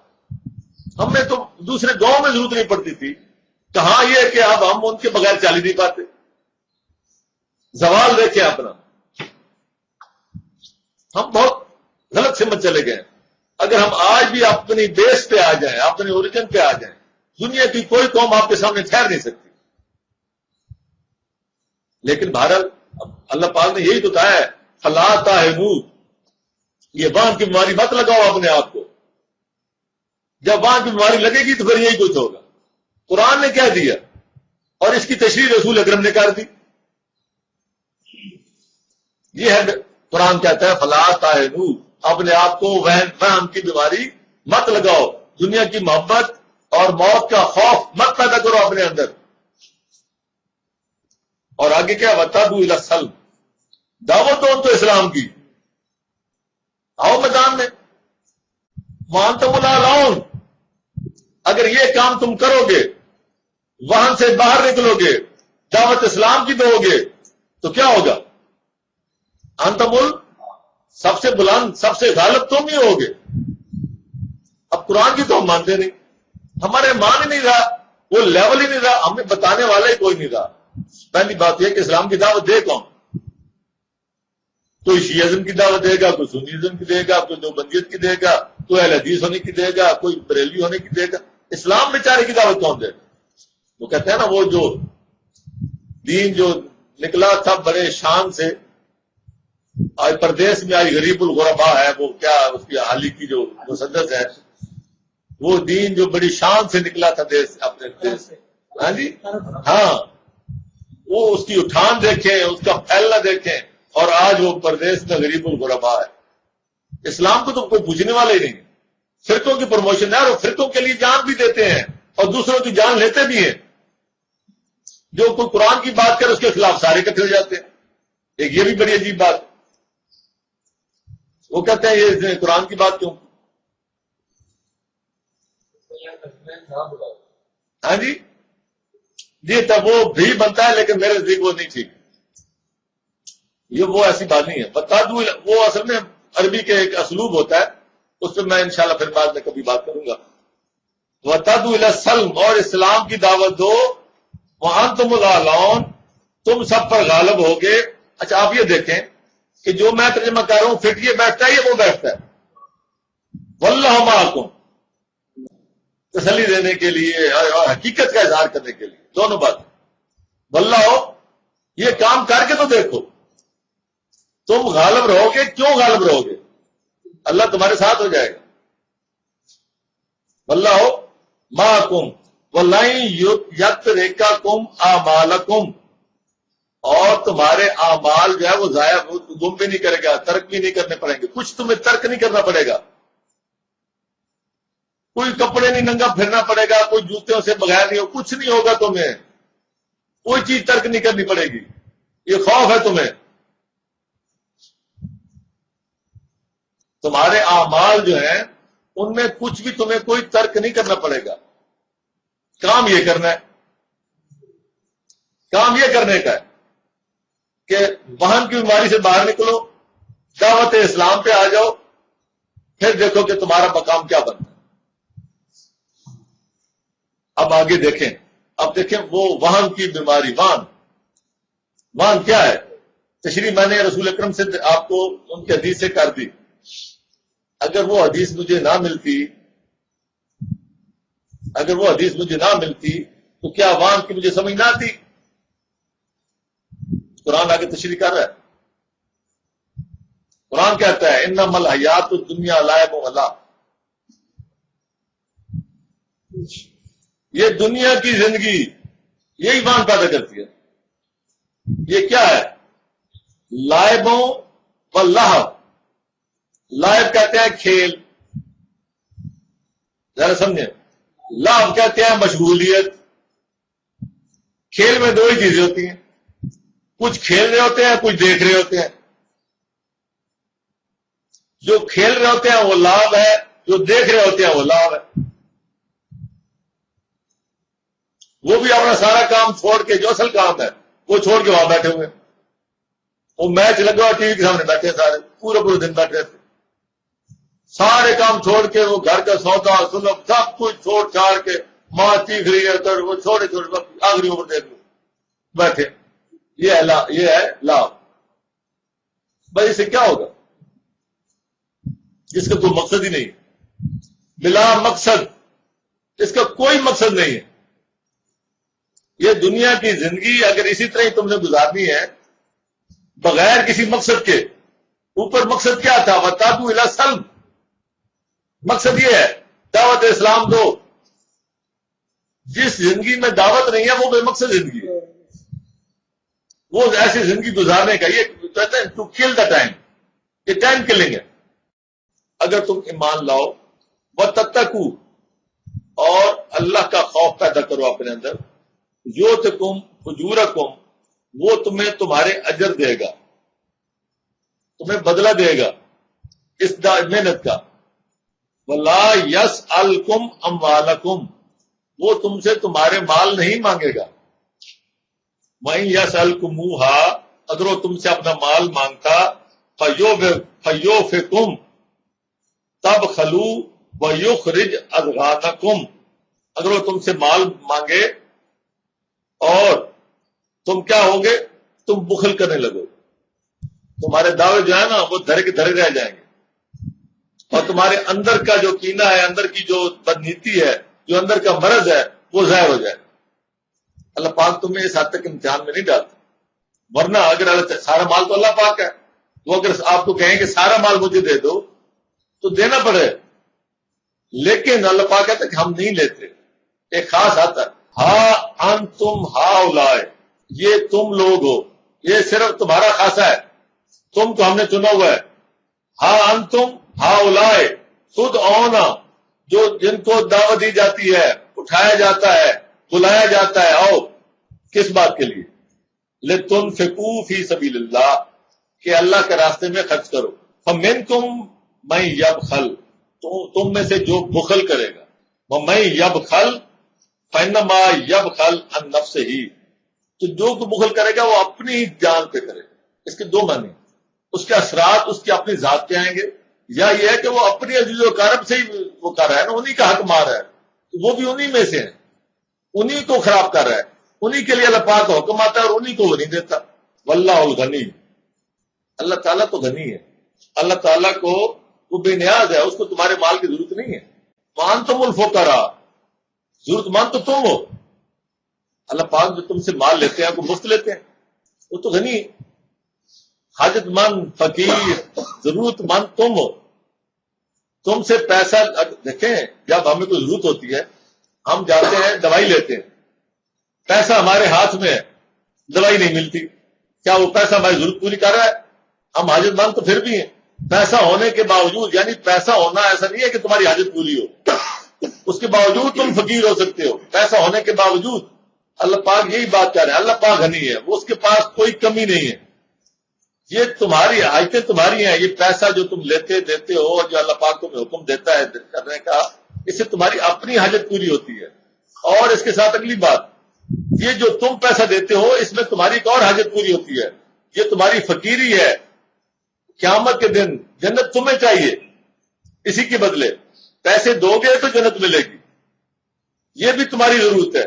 ہمیں تو دوسرے گاؤں میں ضرورت نہیں پڑتی تھی. کہاں یہ کہ اب ہم ان کے بغیر چل ہی نہیں پاتے. زوال دیکھیں اپنا، ہم بہت غلط سمت چلے گئے. اگر ہم آج بھی اپنی بیس پہ آ جائیں، اپنے اوریجن پہ آ جائیں، دنیا کی کوئی قوم آپ کے سامنے ٹھہر نہیں سکتی. لیکن بہرحال اللہ پاک نے یہی تو کہا ہے، فلا تہنوا، یہ وہن کی بیماری مت لگاؤ اپنے آپ کو. جب وہن کی بیماری لگے گی تو پھر یہی کچھ ہوگا. قرآن نے کہہ دیا اور اس کی تشریح رسول اکرم نے کر دی. یہ ہے قرآن کہتا ہے فلا تہنوا، اپنے آپ کو وہن کی بیماری مت لگاؤ، دنیا کی محبت اور موت کا خوف مت پیدا کرو اپنے اندر. اور آگے کیا، وَتَابُوا إِلَى السَّلْمِ، دعوت دو ان تو اسلام کی، آؤ میدان میں. وَأَنْتُمُ الْأَعْلَوْنَ، اگر یہ کام تم کرو گے، وہاں سے باہر نکلو گے، دعوت اسلام کی دو گے، تو کیا ہوگا؟ انتم سب سے بلند، سب سے غالب تم ہی ہوگے. اب قرآن کی تو ہم مانتے نہیں، ہمارے مان ہی نہیں رہا، وہ لیول ہی نہیں رہا، ہمیں بتانے والا ہی کوئی نہیں رہا. پہلی بات یہ کہ اسلام کی دعوت دے کون؟ کوئی شیعزم کی دعوت دے گا، کوئی سنیزم کی دے گا، کوئی دیوبندیت کی دے گا، کوئی اہل حدیث ہونے کی دے گا، کوئی بریلوی ہونے کی دے گا. اسلام بیچارے کی دعوت کون دے گا؟ وہ کہتے ہیں نا، وہ جو دین جو نکلا تھا بڑے شان سے، آج پردیس میں آج غریب الغربا ہے، وہ کیا اس کی حالی کی جو مسدس ہے، وہ دین جو بڑی شان سے نکلا تھا دیش اپنے دیش سے، ہاں جی ہاں، وہ اس کی اٹھان دیکھیں، اس کا پھیلنا دیکھیں، اور آج وہ پردیس میں غریب الغربا ہے۔ اسلام کو تو کوئی پوچھنے والا ہی نہیں۔ فرقوں کی پروموشن ہے، اور وہ فرقوں کے لیے جان بھی دیتے ہیں اور دوسروں کی جان لیتے بھی ہیں۔ جو کوئی قرآن کی بات کرے اس کے خلاف سارے اکٹھے ہو جاتے ہیں۔ ایک یہ بھی بڑی عجیب بات، وہ کہتے ہیں یہ قرآن کی بات کیوں؟ ہاں جی تب وہ بھی بنتا ہے، لیکن میرے نزدیک وہ نہیں ٹھیک، یہ وہ ایسی بات نہیں ہے۔ بتا دوں، وہ اصل میں عربی کے ایک اسلوب ہوتا ہے، اس پہ میں انشاءاللہ پھر بعد میں کبھی بات کروں گا۔ وَتَدْعُو إِلَى السَّلْمِ، اور اسلام کی دعوت دو، وَأَنْتُمُ الْأَعْلَوْنَ، تم سب پر غالب ہوگے۔ اچھا آپ یہ دیکھیں کہ جو میں ترجمہ کر رہا ہوں فٹ یہ بیٹھتا ہے یا وہ بیٹھتا ہے؟ وَاللَّهُ مَعَكُمْ، تسلی دینے کے لیے اور حقیقت کا اظہار کرنے کے لیے، دونوں باتیں۔ واللہ، یہ کام کر کے تو دیکھو، تم غالب رہو گے۔ کیوں غالب رہو گے؟ اللہ تمہارے ساتھ ہو جائے گا۔ واللہ معکم وَلَن یترککم اعمالکم، اور تمہارے اعمال جو ہے وہ ضائع گم بھی نہیں کرے گا، ترک بھی نہیں کرنے پڑیں گے، کچھ تمہیں ترک نہیں کرنا پڑے گا، کوئی کپڑے نہیں ننگا پھرنا پڑے گا، کوئی جوتوں سے بغیر نہیں ہو، کچھ نہیں ہوگا تمہیں، کوئی چیز ترک نہیں کرنی پڑے گی۔ یہ خوف ہے تمہیں، تمہارے اعمال جو ہیں ان میں کچھ بھی تمہیں کوئی ترک نہیں کرنا پڑے گا۔ کام یہ کرنا ہے، کام یہ کرنے کا ہے کہ وہن کی بیماری سے باہر نکلو، دعوت اسلام پہ آ جاؤ، پھر دیکھو کہ تمہارا مقام کیا بنتا ہے۔ اب آگے دیکھیں، اب دیکھیں وہ وہن کی بیماری، وہن کیا ہے؟ تشریح میں نے رسول اکرم سے آپ کو ان کی حدیث سے کر دی۔ اگر وہ حدیث مجھے نہ ملتی تو کیا وہن کی مجھے سمجھ نہ آتی؟ قرآن آگے تشریح کر رہا ہے، قرآن کہتا ہے انما الحیات الدنیا لعب و لہو، یہ دنیا کی زندگی یہی وہن پیدا کرتی ہے۔ یہ کیا ہے؟ لعب و لہو، لائب کہتے ہیں کھیل، ذرا سمجھیں، لہو کہتے ہیں مشغولیت۔ کھیل میں دو ہی چیزیں ہوتی ہیں، کچھ کھیل رہے ہوتے ہیں، کچھ دیکھ رہے ہوتے ہیں۔ جو کھیل رہے ہوتے ہیں وہ لہو ہے، جو دیکھ رہے ہوتے ہیں وہ لہو ہے۔ وہ بھی اپنا سارا کام چھوڑ کے، جو اصل کام ہے وہ چھوڑ کے وہاں بیٹھے ہوئے ہیں۔ وہ میچ لگا ہوا ٹی وی کے سامنے بیٹھے ہیں، سارے پورے دن بیٹھے رہتے، سارے کام چھوڑ کے، وہ گھر کا سودا سلب سب کچھ چھوڑ چھاڑ کے، ماں چیخ رہی ہے تو وہ چھوڑے آخری عمر دیکھ لو بیٹھے۔ یہ ہے لہو۔ بھائی اس سے کیا ہوگا؟ جس کا کوئی مقصد ہی نہیں، بلا مقصد، اس کا کوئی مقصد نہیں ہے۔ یہ دنیا کی زندگی اگر اسی طرح ہی تم نے گزارنی ہے بغیر کسی مقصد کے، اوپر مقصد کیا تھا؟ وَتَدْعُو إِلَى السَّلْمِ، مقصد یہ ہے دعوت اسلام دو۔ جس زندگی میں دعوت نہیں ہے وہ بے مقصد زندگی ہے، وہ ایسی زندگی گزارنے کا، یہ کہتے ہیں ٹو کل دا ٹائم، یہ ٹائم کلنگ ہے۔ اگر تم ایمان لاؤ، وَتَتَّقُوا، اور اللہ کا خوف پیدا کرو اپنے اندر، یُؤْتِکُم أُجُورَکُم، وہ تمہیں تمہارے اجر دے گا، تمہیں بدلہ دے گا اس محنت کا۔ وَلَا يَسْأَلْكُمْ أَمْوَالَكُمْ، وہ تم سے تمہارے مال نہیں مانگے گا۔ وَإِن يَسْأَلْكُمُوهَا، اگر وہ تم سے اپنا مال مانگتا، فَيُوفِكُمْ تَبْخَلُوا وَيُخْرِجْ أَضْغَانَكُمْ، اگر وہ تم سے مال مانگے اور تم کیا ہوگے؟ تم بخل کرنے لگو، تمہارے دعوے جو ہے نا وہ دھرے کے دھرے رہ جائیں گے، اور تمہارے اندر کا جو کینہ ہے، اندر کی جو بدنیتی ہے، جو اندر کا مرض ہے وہ ظاہر ہو جائے۔ اللہ پاک تمہیں اس حد تک امتحان میں نہیں ڈالتا. ورنہ اگر اللہ سارا مال تو اللہ پاک ہے، وہ اگر آپ کو کہیں کہ سارا مال مجھے دے دو تو دینا پڑے، لیکن اللہ پاک کہتا ہے کہ ہم نہیں لیتے. ایک خاص آتا ہے، ہا انتم ہاؤلائے، یہ تم لوگ ہو، یہ صرف تمہارا خاصا ہے، تم کو ہم نے چنا ہوا ہے. ہا انتم ہاؤلائے خود اونا، جو جن کو دعوت دی جاتی ہے، اٹھایا جاتا ہے، بلایا جاتا ہے، آؤ کس بات کے لیے؟ لتنفقوا فی سبیل اللہ، کہ اللہ کے راستے میں خرچ کرو. فمنکم من یبخل، تم میں سے جو بخل کرے گا، ومن یبخل فانما یبخل عن نفسہ، تو جو بخل کرے گا وہ اپنی جان پہ کرے گا. اس کے دو معنی، اس کے اثرات اس کی اپنی ذات پہ آئیں گے، یا یہ ہے کہ وہ اپنی عزیز و اقارب سے ہی وہ کر رہا ہے نا، انہی کا حق مار رہا ہے، وہ بھی انہی میں سے ہیں، انہی کو خراب کر رہا ہے، انہی کے لیے اللہ پاک کا حکم آتا ہے اور انہی کو وہ نہیں دیتا. واللہ الغنی، اللہ تعالیٰ تو غنی ہے، اللہ تعالیٰ کو وہ بے نیاز ہے، اس کو تمہارے مال کی ضرورت نہیں ہے. وانتم الفقراء، ضرورت مند تو تم ہو. اللہ پاک جو تم سے مال لیتے ہیں وہ مفت لیتے ہیں، وہ تو غنی ہے. حاجت مند، فقیر، ضرورت مند تم ہو. تم سے پیسہ دیکھیں، جب ہمیں کوئی ضرورت ہوتی ہے ہم جاتے ہیں دوائی لیتے ہیں، پیسہ ہمارے ہاتھ میں ہے، دوائی نہیں ملتی، کیا وہ پیسہ ہماری ضرورت پوری کر رہا ہے؟ ہم حاجت مند تو پھر بھی ہیں. پیسہ ہونے کے باوجود، یعنی پیسہ ہونا ایسا نہیں ہے کہ تمہاری حاجت پوری ہو، اس کے باوجود تم فقیر ہو سکتے ہو، پیسہ ہونے کے باوجود. اللہ پاک یہی بات کر رہے ہیں، اللہ پاک غنی ہے، وہ اس کے پاس کوئی کمی نہیں ہے. یہ تمہاری حاجتیں تمہاری ہیں، یہ پیسہ جو تم لیتے دیتے ہو، جو اللہ پاک تمہیں حکم دیتا ہے کرنے کا، اس سے تمہاری اپنی حاجت پوری ہوتی ہے. اور اس کے ساتھ اگلی بات، یہ جو تم پیسہ دیتے ہو اس میں تمہاری ایک اور حاجت پوری ہوتی ہے، یہ تمہاری فقیری ہے. قیامت کے دن جنت تمہیں چاہیے، اسی کے بدلے پیسے دو گے تو جنت ملے گی، یہ بھی تمہاری ضرورت ہے.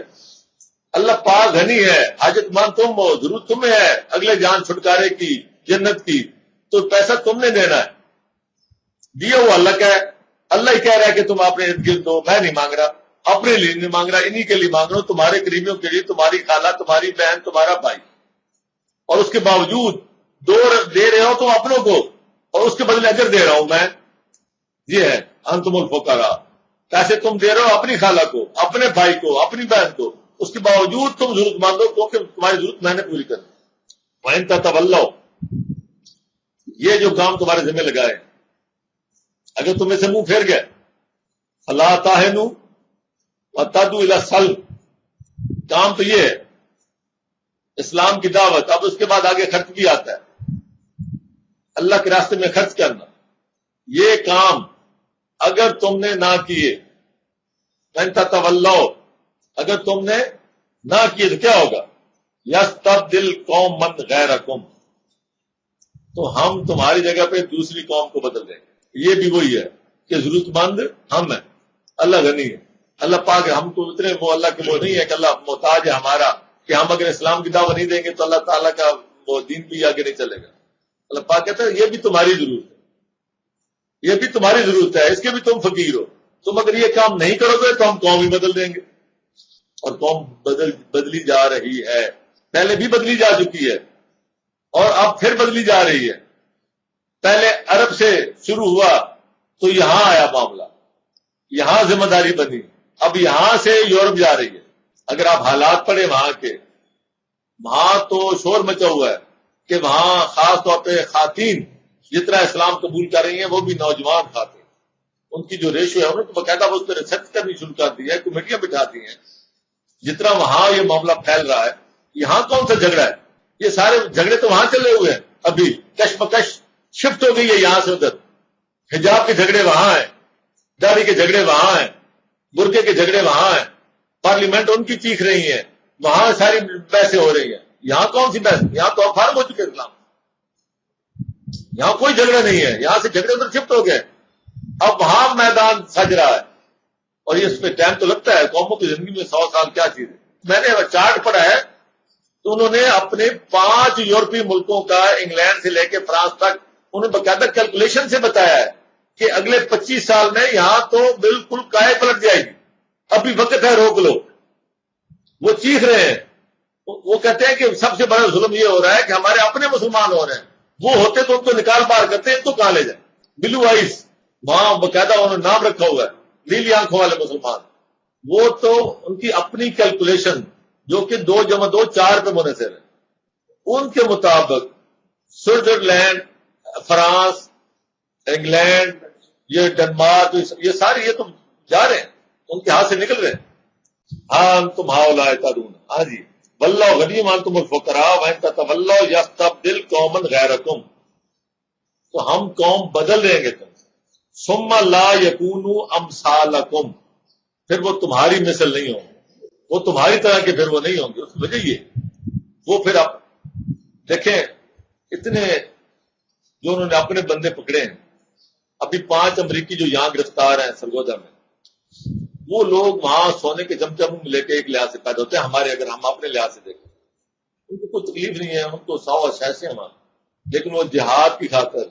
اللہ پاک غنی ہے، حاجت مند تم ہو، ضرورت تمہیں ہے اگلے جان چھٹکارے کی، جنت کی، تو پیسہ تم نے دینا ہے. دیا ہوا اللہ کا ہے، اللہ ہی کہہ رہا ہے کہ تم اپنے ارد گرد دو، میں نہیں مانگ رہا، اپنے لیے نہیں مانگ رہا، انہی کے لیے مانگ رہا ہوں، تمہارے قریبیوں کے لیے، تمہاری خالہ، تمہاری بہن، تمہارا بھائی. اور اس کے باوجود دے رہے ہو تم اپنوں کو، اور اس کے بدلے اجر دے رہا ہوں میں. یہ ہے انتم الفقراء، پیسے تم دے رہے ہو اپنی خالہ کو، اپنے بھائی کو، اپنی بہن کو، اس کے باوجود تم ضرورت مند ہو کیونکہ تمہاری ضرورت میں نے پوری کرنی. وَإِن تَتَوَلَّوْا، یہ جو کام تمہارے ذمہ لگائے، اگر تم اسے منہ پھیر گئے، فَلَا تَهِنُوا وَتَدْعُوا إِلَى السَّلْمِ، کام تو یہ ہے اسلام کی دعوت. اب اس کے بعد آگے خرچ بھی آتا ہے، اللہ کے راستے میں خرچ کرنا. یہ کام اگر تم نے نہ کیے، وَإِن تَتَوَلَّوْا، اگر تم نے نہ کیے تو کیا ہوگا؟ یستبدل قوما غیرکم، تو ہم تمہاری جگہ پہ دوسری قوم کو بدل دیں گے. یہ بھی وہی ہے کہ ضرورت مند ہم ہیں، اللہ غنی ہے، اللہ پاک ہے. ہم تو اتنے وہ اللہ کے وہ نہیں ہے کہ اللہ محتاج ہے ہمارا، کہ ہم اگر اسلام کی دعوت نہیں دیں گے تو اللہ تعالیٰ کا وہ دین بھی آگے نہیں چلے گا. اللہ پاک کہتا ہے یہ بھی تمہاری ضرورت ہے، یہ بھی تمہاری ضرورت ہے، اس کے بھی تم فقیر ہو. تم اگر یہ کام نہیں کرو گے تو ہم قوم ہی بدل دیں گے. اور قوم بدلی جا رہی ہے، پہلے بھی بدلی جا چکی ہے اور اب پھر بدلی جا رہی ہے. پہلے عرب سے شروع ہوا تو یہاں آیا معاملہ، یہاں ذمہ داری بنی، اب یہاں سے یورپ جا رہی ہے. اگر آپ حالات پڑھیں وہاں کے، وہاں تو شور مچا ہوا ہے کہ وہاں خاص طور پہ خواتین جتنا اسلام قبول کر رہی ہیں وہ بھی نوجوان خواتین، ان کی جو ریشو ہے انہوں نے تو باقاعدہ اس پہ ریسرچ کرنی شروع کر دی ہے، کمیٹیاں بٹھاتی ہیں. جتنا وہاں یہ معاملہ پھیل رہا ہے، یہاں کون سا جھگڑا ہے؟ یہ سارے جھگڑے تو وہاں چلے ہوئے ہیں. ابھی کش بکش شفٹ ہو گئی ہے یہاں سے ادھر. حجاب کے جھگڑے وہاں ہیں، داڑھی کے جھگڑے وہاں ہیں، برقعے کے جھگڑے وہاں ہیں، پارلیمنٹ ان کی چیخ رہی ہیں، وہاں ساری بحثیں ہو رہی ہیں. یہاں کون سی بحث؟ یہاں تو اب فارغ ہو چکے اسلام، یہاں کوئی جھگڑا نہیں ہے، یہاں سے جھگڑے ادھر شفٹ ہو گئے. اب وہاں میدان سج رہا ہے اور یہ اس پہ ٹائم تو لگتا ہے. قوموں کی زندگی میں 100 سال کیا چیز ہے. میں نے چارٹ پڑھا ہے تو انہوں نے اپنے 5 یورپی ملکوں کا، انگلینڈ سے لے کے فرانس تک، انہوں نے باقاعدہ کیلکولیشن سے بتایا ہے کہ اگلے 25 سال میں یہاں تو بالکل کائے پلٹ جائے گی. ابھی وقت ہے، روک لو. وہ چیخ رہے ہیں وہ کہتے ہیں کہ سب سے بڑا ظلم یہ ہو رہا ہے کہ ہمارے اپنے مسلمان ہو رہے ہیں، وہ ہوتے تو ان کو نکال بار کرتے ہیں، ان کو کہاں لے جائیں؟ بلو آئیز وہاں باقاعدہ انہوں نے نام رکھا ہوا ہے، نیلی آنکھوں والے مسلمان، وہ تو ان کی اپنی کیلکولیشن جو کہ 2 + 2 4 پہ منحصر ہے، ان کے مطابق سوئٹزرلینڈ، فرانس، انگلینڈ، یہ ڈنمارک، یہ سارے یہ تو جا رہے ہیں، ان کے ہاتھ سے نکل رہے ہیں۔ ہاں تم ہاؤلائے تدون، ہاں جی، واللہ غنیم انتم الفقراء وان تتولوا یستبدل قوما غیرکم، تو ہم قوم بدل دیں گے تم، ثم لا یکونوا امثالکم، پھر وہ تمہاری مثل نہیں ہوں گے، وہ تمہاری طرح کے پھر وہ نہیں ہوں گے۔ اس وجہ یہ وہ پھر آپ دیکھیں اتنے جو انہوں نے اپنے بندے پکڑے ہیں، ابھی 5 امریکی جو یہاں گرفتار ہیں سرگودا میں، وہ لوگ وہاں سونے کے چمچم لے کے ایک لحاظ سے پیدا ہوتے ہیں، ہمارے اگر ہم اپنے لحاظ سے دیکھیں ان کو کوئی تکلیف نہیں ہے، ان کو 100 اشیاء ہیں وہاں، لیکن وہ جہاد کی خاطر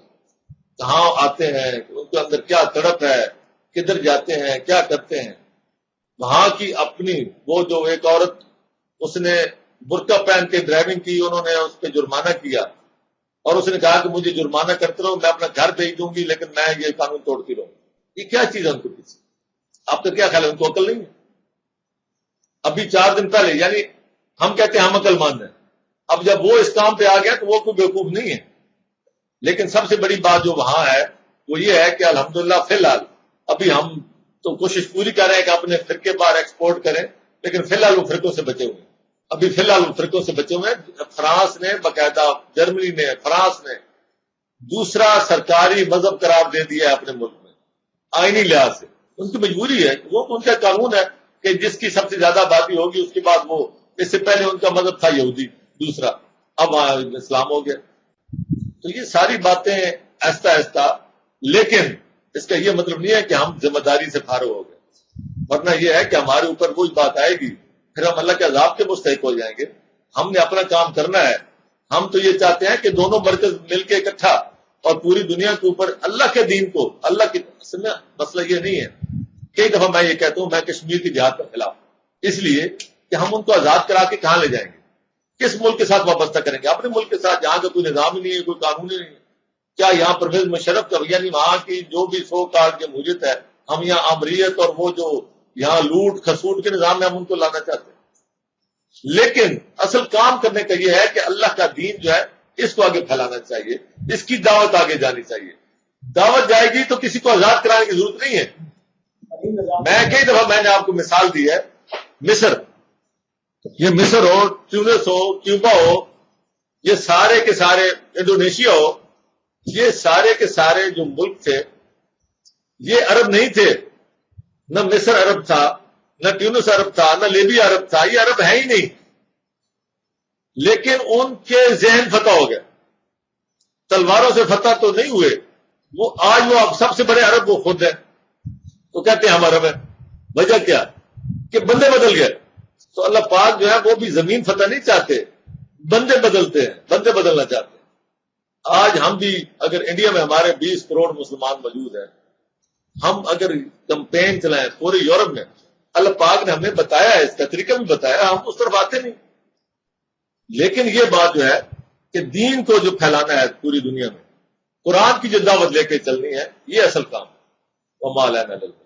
کہاں آتے ہیں، ان کے اندر کیا تڑپ ہے، کدھر جاتے ہیں، کیا کرتے ہیں، وہاں کی اپنی وہ جو ایک عورت اس نے برقع پہن کے ڈرائیونگ کی، انہوں نے اس پہ جرمانہ کیا اور اس نے کہا کہ مجھے جرمانہ کرتے رہو، میں اپنا گھر بھیج دوں گی لیکن میں یہ قانون توڑتی رہوں، یہ کیا چیز ہے ان کو پیچھے؟ آپ کا کیا خیال ہے ان کو عقل نہیں ہے؟ ابھی 4 دن پہلے، یعنی ہم کہتے ہیں ہم عقل مند ہیں، اب جب وہ اس کام پہ آ گیا تو وہ کوئی بیوقوف نہیں ہے، لیکن سب سے بڑی بات جو وہاں ہے وہ یہ ہے کہ الحمدللہ فی الحال ابھی ہم تو کوشش پوری کر رہے ہیں کہ اپنے فرقے باہر ایکسپورٹ کریں، لیکن فی الحال وہ فرقوں سے بچے ہوئے ہیں، ابھی فی الحال وہ فرقوں سے بچے ہوئے ہیں۔ فرانس نے باقاعدہ، جرمنی نے، فرانس نے دوسرا سرکاری مذہب قرار دے دیا ہے اپنے ملک میں آئینی لحاظ سے، ان کی مجبوری ہے، وہ ان کا قانون ہے کہ جس کی سب سے زیادہ آبادی ہوگی اس کے بعد وہ، اس سے پہلے ان کا مذہب تھا یہودی دوسرا، اب وہاں اسلام ہو گیا۔ تو یہ ساری باتیں آہستہ آہستہ، لیکن اس کا یہ مطلب نہیں ہے کہ ہم ذمہ داری سے فارغ ہو گئے، ورنہ یہ ہے کہ ہمارے اوپر وہی بات آئے گی، پھر ہم اللہ کے عذاب کے مستحق ہو جائیں گے۔ ہم نے اپنا کام کرنا ہے، ہم تو یہ چاہتے ہیں کہ دونوں مرکز مل کے اکٹھا اور پوری دنیا کے اوپر اللہ کے دین کو، اللہ کی مسئلہ یہ نہیں ہے۔ کئی دفعہ میں یہ کہتا ہوں میں کشمیر کی جہاد کے خلاف، اس لیے کہ ہم ان کو آزاد کرا کے کہاں لے جائیں گے، کس ملک کے ساتھ وابستہ کریں گے؟ اپنے ملک کے ساتھ جہاں کا کوئی نظام ہی نہیں ہے، کوئی قانون ہی نہیں ہے۔ کیا یہاں پرویز مشرف کا، یعنی وہاں کی جو بھی سو کال جمہوریت ہے، ہم یہاں امریت اور وہ جو یہاں لوٹ کھسوٹ کے نظام میں ہم ان کو لانا چاہتے ہیں؟ لیکن اصل کام کرنے کا یہ ہے کہ اللہ کا دین جو ہے اس کو آگے پھیلانا چاہیے، اس کی دعوت آگے جانی چاہیے۔ دعوت جائے گی تو کسی کو آزاد کرانے کی ضرورت نہیں ہے۔ میں کئی دفعہ میں نے آپ کو مثال دی ہے، مصر، یہ مصر ہو، ٹیونس ہو، کیوبا ہو، یہ سارے کے سارے، انڈونیشیا ہو، یہ سارے کے سارے جو ملک تھے یہ عرب نہیں تھے، نہ مصر عرب تھا، نہ ٹیونس عرب تھا، نہ لیبیا عرب تھا، یہ عرب ہے ہی نہیں، لیکن ان کے ذہن فتح ہو گئے، تلواروں سے فتح تو نہیں ہوئے، وہ آج وہ اب سب سے بڑے عرب وہ خود ہیں، تو کہتے ہیں ہم عرب ہیں۔ وجہ کیا؟ کہ بندے بدل گئے۔ تو اللہ پاک جو ہے وہ بھی زمین فتح نہیں چاہتے، بندے بدلتے ہیں، بندے بدلنا چاہتے ہیں۔ آج ہم بھی اگر انڈیا میں ہمارے 20 کروڑ مسلمان موجود ہیں، ہم اگر کمپین چلائیں پورے یورپ میں، اللہ پاک نے ہمیں بتایا ہے، اس کا طریقہ بھی بتایا، ہم اس طرف آتے نہیں۔ لیکن یہ بات جو ہے کہ دین کو جو پھیلانا ہے پوری دنیا میں، قرآن کی جو دعوت لے کے چلنی ہے، یہ اصل کام ہے۔ وما علینا الا البلاغ۔